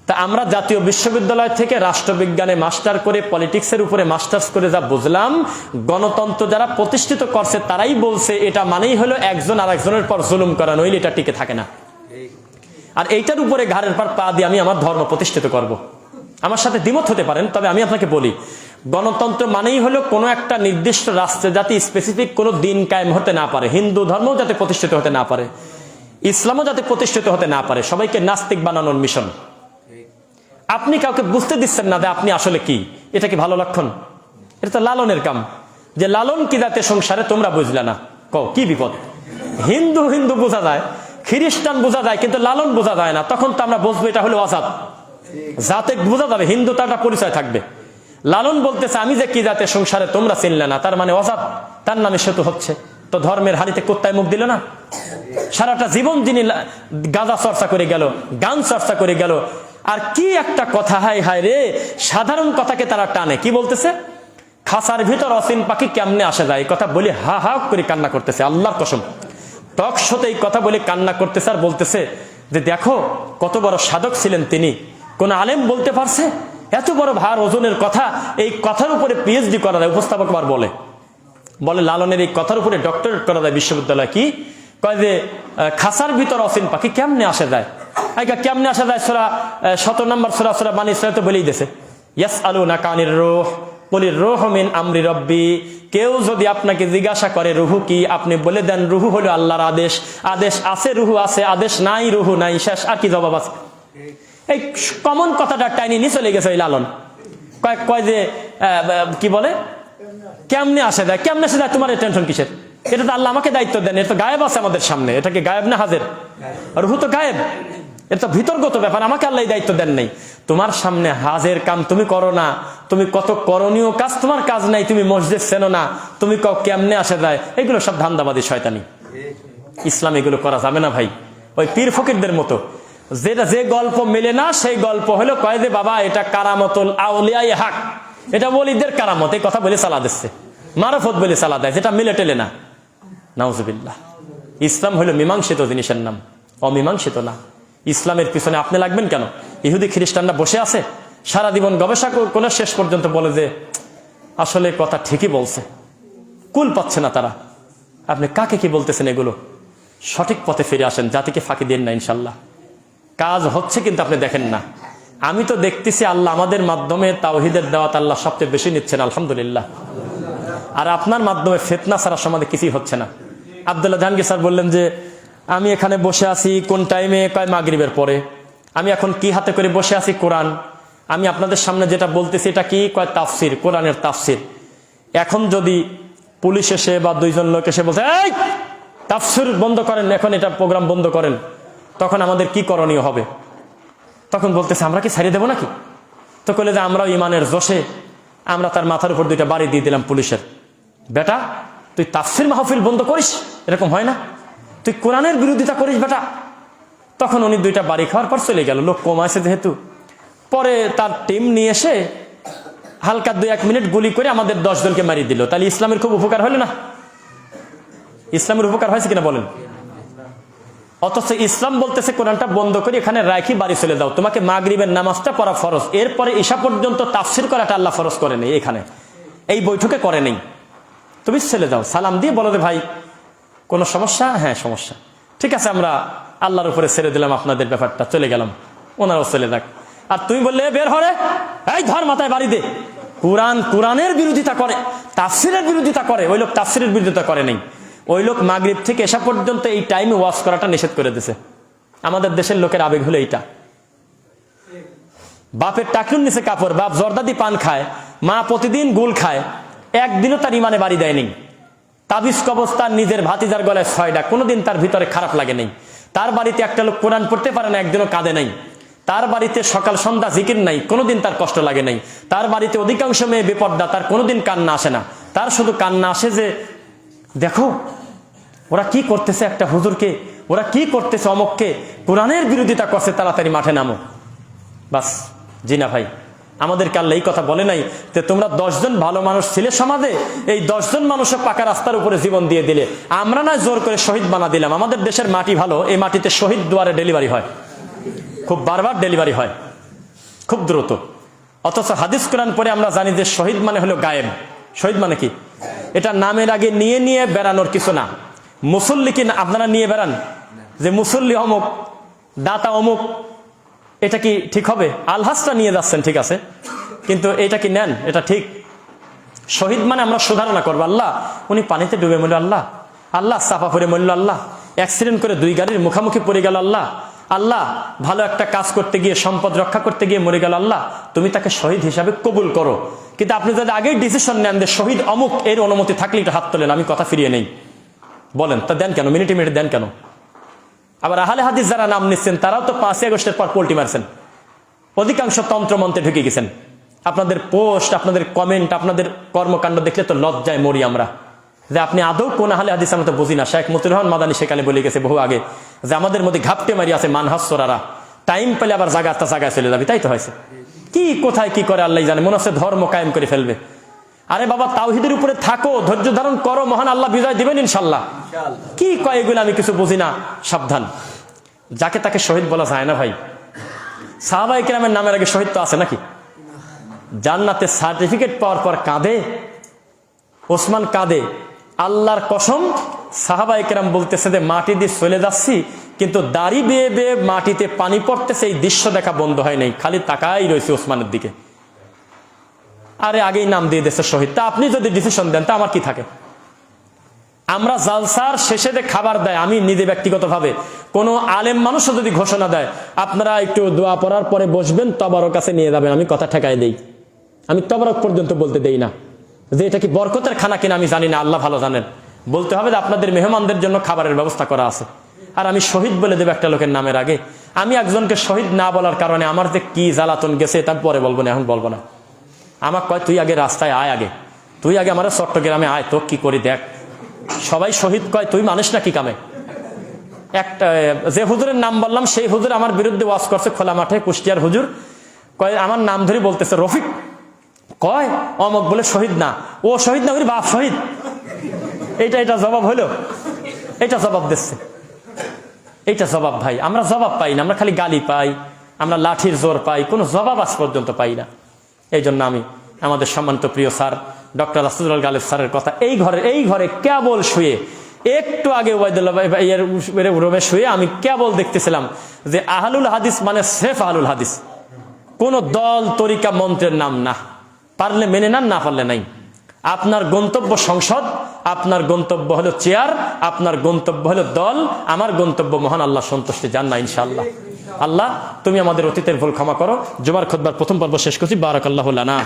তা আমরা জাতীয় বিশ্ববিদ্যালয় থেকে রাষ্ট্রবিজ্ঞানে মাস্টার করে, পলিটিক্সের উপরে মাস্টার্স করে যা বুঝলাম, গণতন্ত্র যারা প্রতিষ্ঠিত করছে তারাই বলছে এটা মানেই হলো একজন আর একজনের পর জুলুম করা, নইলে এটা টিকে থাকে না। আর এইটার উপরে ঘাড়ের পর পা দিয়ে আমি আমার ধর্ম প্রতিষ্ঠিত করব। আমার সাথে দ্বিমত হতে পারেন, তবে আমি আপনাকে বলি গণতন্ত্র মানেই হলো কোনো একটা নির্দিষ্ট রাষ্ট্রে যাতে স্পেসিফিক কোনো দিন কায়েম হতে না পারে, হিন্দু ধর্মও যাতে প্রতিষ্ঠিত হতে না পারে, ইসলামও যাতে প্রতিষ্ঠিত হতে না পারে, সবাইকে নাস্তিক বানানোর মিশন। আপনি কাউকে বুঝতে দিচ্ছেন না যে আপনি আসলে কি, এটা কি ভালো লক্ষণ? এটা তো লালনের কাম, যে লালন কি যাতে সংসারে তোমরা বুঝলে না, কও কি বিপদ? হিন্দু হিন্দু বোঝা যায়, খ্রিস্টান বোঝা যায়, কিন্তু লালন বোঝা যায় না। তখন তো আমরা বুঝবো এটা হলো অজাত। জাতে বোঝা যাবে, হিন্দু তার একটা পরিচয় থাকবে। লালন বলতেছে আমি যে কি জাতে সংসারে তোমরা চিনলে না, তার মানে অজাত, তার নামে সেতু হচ্ছে। তো ধর্মের হাড়িতে কুত্তায় মুখ দিল না। সারাটা জীবন যিনি গাঁজা চর্চা করে গেল, গান চর্চা করে গেল, আর কি একটা কথা, হায় হায় রে, সাধারণ কথাকে তারা টানে। কি বলতেছে? খাসার ভিতর অসীন পাখি কেমনে আসে যায়, এই কথা বলে হা হা করে কান্না করতেছে। আল্লাহর কসম, টক শোতে এই কথা বলে কান্না করতেছে আর বলতেছে যে দেখো কত বড় সাধক ছিলেন তিনি। কোন আলেম বলতে পারছে এত বড় ভার ওজনের কথা, এই কথার উপরে পিএইচডি করা যায়। উপস্থাপক আবার বলে লালনের এই কথার উপরে ডক্টরেট করা যায় বিশ্ববিদ্যালয়। কি কয় যে খাসার ভিতর অসীন পাখি কেমনে আসে যায়। কেমনে আসা যায়? সূরা 17 নম্বর সূরা বানী ইসরাঈল বলেই দিয়েছে, ইয়াসআলুনাকা আনির রূহ কুলির রূহু মিন আমরি রাব্বি। কেউ যদি আপনাকে জিজ্ঞাসা করে রুহু কি, আপনি বলে দেন রুহু হলো আল্লাহর আদেশ। আদেশ আছে রুহু আছে, আদেশ নাই রুহু নাই, শেষ। আর কি জবাব আছে? এই কমন কথাটা টাইনি নিয়ে চলে গেছে ওই লালন। কয় যে কি বলে কেমনে আসে যায়, কেমনে আসে যায়, তোমার টেনশন কিসের? এটা তো আল্লাহ আমাকে দায়িত্ব দেন, এটা তো গায়েব আছে আমাদের সামনে। এটা কি গায়েব না হাজির? রুহু তো গায়েব, এটা তো ভিতরগত ব্যাপার, আমাকে আল্লাহ দায়িত্ব দেন নাই। তোমার সামনে হাজের কাম তুমি করো না, তুমি কত করণীয় কাজ তোমার কাজ নাই, তুমি মসজিদ চেনো না, তুমি কও কেমনে আসে যায়। এগুলো সব ধান্দাবাদী শয়তানি। ইসলাম এগুলো করা যাবে না ভাই। ওই পীর ফকিরদের মতো যে গল্প মেলে না, সেই গল্প হলো কয় যে বাবা এটা কারামতুল আউলিয়ায়ে হক, এটা ওলিদের কারামত, এই কথা বলে চালা দিচ্ছে, মারফত বলে চালা দেয়, যেটা মিলে টেলে না। নাউজুবিল্লাহ। ইসলাম হলো মীমাংসিত জিনিসের নাম, অমীমাংসিত না। ইসলামের পিছনে আপনি লাগবেন কেন? ইহুদি খ্রিস্টানরা বসে আছে সারা জীবন গবেষণা করে শেষ পর্যন্ত বলে যে আসলে কথা ঠিকই বলছে, কুল পাচ্ছে না তারা। আপনি কাকে কি বলতেছেন? এগুলো সঠিক পথে ফিরে আসেন, জাতিকে ফাঁকি দেন না, ইনশাল্লাহ কাজ হচ্ছে। কিন্তু আপনি দেখেন না, আমি তো দেখতেছি আল্লাহ আমাদের মাধ্যমে তাওহীদের দাওয়াত আল্লাহ সবচেয়ে বেশি নিচ্ছেন, আলহামদুলিল্লাহ। আর আপনার মাধ্যমে ফিতনা ছাড়া সমাজে কিছুই হচ্ছে না। আব্দুল্লাহ জাহাঙ্গীর স্যার বললেন যে আমি এখানে বসে আছি কোন টাইমে? কয় মাগরিবের পরে। আমি এখন কি হাতে করে বসে আছি? কোরআন। আমি আপনাদের সামনে যেটা বলতেছি এটা কি? কয় তাফসির, কোরআনের তাফসির। এখন যদি পুলিশ এসে বা দুইজন লোক এসে বলছে এই তাফসির বন্ধ করেন, এখন এটা প্রোগ্রাম বন্ধ করেন, তখন আমাদের কি করণীয় হবে? তখন বলতেছে আমরা কি ছাড়িয়ে দেবো নাকি? তো কইলে যে আমরাও ইমানের জোশে আমরা তার মাথার উপর 2টা বাড়ি দিয়ে দিলাম পুলিশের। বেটা তুই তাফসির মাহফিল বন্ধ করিস, এরকম হয় না। তুই কোরআনের বিরোধিতা করিস বেটা। তখন উনি 2টা বাড়ি খাওয়ার পর চলে গেল। লোক কম আছে যেহেতু, পরে তার টিম নিয়ে এসে হালকা 2-1 মিনিট গুলি করে আমাদের 10 জনকে মারিয়ে দিল। তাহলে ইসলামের খুব উপকার হলো না? ইসলামের উপকার হয়েছে কিনা বলেন? অথচ ইসলাম বলতেছে কোরআনটা বন্ধ করে এখানে রাখি বাড়ি চলে যাও, তোমাকে মাগরিবের নামাজটা পড়া ফরজ, এরপরে ঈশা পর্যন্ত তাফসির করাটা আল্লাহ ফরজ করে নেই, এখানে এই বৈঠকে করে নেই। তুমি চলে যাও, সালাম দিয়ে বলো যে ভাই কোনো সমস্যা? হ্যাঁ সমস্যা, ঠিক আছে, আমরা আল্লাহর উপরে ছেড়ে দিলাম আপনাদের ব্যাপারটা, চলে গেলাম, ওনারাও চলে যাক। আর তুমি বললে বের হরে, এই ধর মাথায় বাড়ি দে। কোরআনের বিরোধিতা করে, তাফসিরের বিরোধিতা করে। ওই লোক তাফসিরের বিরোধিতা করে নেই, ওই লোক মাগরিব থেকে এসা পর্যন্ত এই টাইমে ওয়াজ করাটা নিষেধ করে দিয়েছে। আমাদের দেশের লোকের আবেগ হলো এইটা। বাপের টাকুর নিচে কাপড়, বাপ জর্দাদি পান খায়, মা প্রতিদিন গুল খায়, একদিনও তার ইমানে বাড়ি দেয়নি। তাবিজ কবস্তার নিজের ভাতিজার গলায় 6টা, কোনোদিন তার ভিতরে খারাপ লাগে নাই। তার বাড়িতে একটা লোক কোরআন পড়তে পারে না, একদিনও কাঁদে নাই। তার বাড়িতে সকাল সন্ধ্যা জিকির নাই, কোনোদিন তার কষ্ট লাগে নাই। তার বাড়িতে অধিকাংশ মেয়ে বেপর্দা, তার কোনোদিন কান্না আসে না। তার শুধু কান্না আসে যে দেখো ওরা কি করতেছে, একটা হুজুরকে ওরা কি করতেছে, অমককে কোরআনের বিরোধিতা করছে, তাড়াতাড়ি মাঠে নামো, বাস। জি না ভাই, আমাদেরকে আল্লাহ এই কথা বলে নাই যে তোমরা 10 জন ভালো মানুষ ছিলে সমাজে, এই 10 জন মানুষও পাকা রাস্তার উপরে জীবন দিয়ে দিলে, আমরা না জোর করে শহীদ বানা দিলাম। আমাদের দেশের মাটি ভালো, এই মাটিতে শহীদ দুয়ারে ডেলিভারি হয়, খুব বারবার ডেলিভারি হয়, খুব দ্রুত। অথচ হাদিস কোরআন পরে আমরা জানি যে শহীদ মানে হলো গায়েব। শহীদ মানে কি? এটা নামের আগে নিয়ে নিয়ে বেড়ানোর কিছু না। মুসল্লি কি আপনারা নিয়ে বেড়ান যে মুসল্লি অমুক, দাতা অমুক, এটা কি ঠিক হবে? আলহাজটা নিয়ে যাচ্ছেন ঠিক আছে, কিন্তু এটা কি নেন? এটা ঠিক? শহীদ মানে আমরা সুধারণা করবো, আল্লাহ উনি পানিতে ডুবে মরল, আল্লাহ আল্লাহ চাপা পড়ে মরল, আল্লাহ অ্যাক্সিডেন্ট করে 2 গাড়ির মুখামুখি পড়ে গেল, আল্লাহ আল্লাহ ভালো একটা কাজ করতে গিয়ে সম্পদ রক্ষা করতে গিয়ে মরে গেল, আল্লাহ তুমি তাকে শহীদ হিসাবে কবুল করো। কিন্তু আপনি যদি আগেই ডিসিশন নেন যে শহীদ অমুক, এর অনুমতি থাকলে এটা হাত তোলেন, আমি কথা ফিরিয়ে নেই। বলেন, তা দেন কেন? মিনিটে মিনিটে দেন কেন? আবার আহলে হাদিস যারা নাম নিচ্ছেন তারাও তো 5ই আগস্টের পর পোল্টি মারছেন, অধিকাংশ তন্ত্রমন্ত্রে ঢুকে গেছেন। আপনাদের পোস্ট, আপনাদের কমেন্ট, আপনাদের কর্মকাণ্ড দেখলে তো লজ্জায় মরি আমরা, যে আপনি আদৌ কোন আহলে হাদিস আমরা তো বুঝি না। শেখ মতিউর রহমান মাদানী সেকালে বলে গেছে বহু আগে যে আমাদের মধ্যে ঘাপটে মারি আছে মানহাসরারা, টাইম পেলে আবার জায়গায় চলে যাবে। তাই তো হয়েছে। কি কোথায় কি করে আল্লাহ জানে, মনে হচ্ছে ধর্ম কায়েম করে ফেলবে। আরে বাবা, তাওহীদের উপরে থাকো, ধৈর্য ধারণ করো, মহান আল্লাহ বিজয় দিবেন ইনশাল্লাহ। কি কয় এগুলো আমি কিছু বুঝি না, সাবধান। যাকে তাকে শহীদ বলা যায় না ভাই। সাহাবায়ে কেরামের নামের আগে শহীদ তো আছে নাকি? জান্নাতে সার্টিফিকেট পাওয়ার পর কাঁদে ওসমান, কাঁদে। আল্লাহর কসম, সাহাবায়ে কেরাম বলতেছে যে মাটি দিয়ে চলে যাচ্ছি, কিন্তু দাড়ি বেয়ে বেয়ে মাটিতে পানি পড়তেছে, এই দৃশ্য দেখা বন্ধ হয় নাই, খালি তাকাই রয়েছে ওসমানের দিকে। আরে আগেই নাম দিয়ে দিয়েছে শহীদ, তা আপনি যদি ডিসিশন দেন তা আমার কি থাকে? আমরা জালসার শেষে যে খাবার দেয়, আমি নিজে ব্যক্তিগতভাবে কোনো আলেম মানুষও যদি ঘোষণা দেয় আপনারা একটু দোয়া পড়ার পরে বসবেন, তবারক কাছে নিয়ে যাবেন, আমি কথা ঠেকাই দেই। আমি তবারক পর্যন্ত বলতে দেই না, যে এটা কি বরকতের খানা কিনা আমি জানি না, আল্লাহ ভালো জানেন। বলতে হবে যে আপনাদের মেহমানদের জন্য খাবারের ব্যবস্থা করা আছে। আর আমি শহীদ বলে দেবো একটা লোকের নামের আগে? আমি একজনকে শহীদ না বলার কারণে আমার যে কি জ্বালাতন গেছে তা পরে বলবো না, এখন বলবো না। আমার কয় তুই আগে রাস্তায় আয়, আগে তুই আগে আমার চট্টগ্রামে আয়, তো কি করি দেখ। সবাই শহীদ কয়, তুই মানুষ না কি কামে? একটা যে হুজুরের নাম বললাম সেই হুজুর আমার বিরুদ্ধে ওয়াজ করছে খোলা মাঠে, কুষ্টিয়ার হুজুর। কয় আমার নাম ধরে বলতেছে রফিক, কয় অমক বলে শহীদ না, ও শহীদ না, ওর বাপ শহীদ। এটা জবাব হলো, এটা জবাব দিচ্ছে, এইটা জবাব। ভাই আমরা জবাব পাই না, আমরা খালি গালি পাই, আমরা লাঠির জোর পাই, কোনো জবাব আজ পর্যন্ত পাই না। এই জন্য আমি আমাদের সম্মানিত প্রিয় স্যার ডক্টর রাসূলুল গালিব স্যারের কথা, এই ঘরে কেবল শুয়ে একটু আগে ওয়াইদুল্লাহ রুমে শুয়ে আমি কেবল দেখতেছিলাম যে আহলুল হাদিস মানে সেফ আহলুল হাদিস, কোন দল তরিকা মন্ত্রের নাম না। পারলে মেনে নেন, না পারলে নাই। আপনার গন্তব্য সংসদ, আপনার গন্তব্য হলো চেয়ার, আপনার গন্তব্য হলো দল, আমার গন্তব্য মহান আল্লাহ সন্তুষ্টি, জান না ইনশাআল্লাহ। আল্লাহ তুমি আমাদের অতীতের ভুল ক্ষমা করো। জুমার খুতবার প্রথম পর্ব শেষ করছি। বারাকাল্লাহু লানা।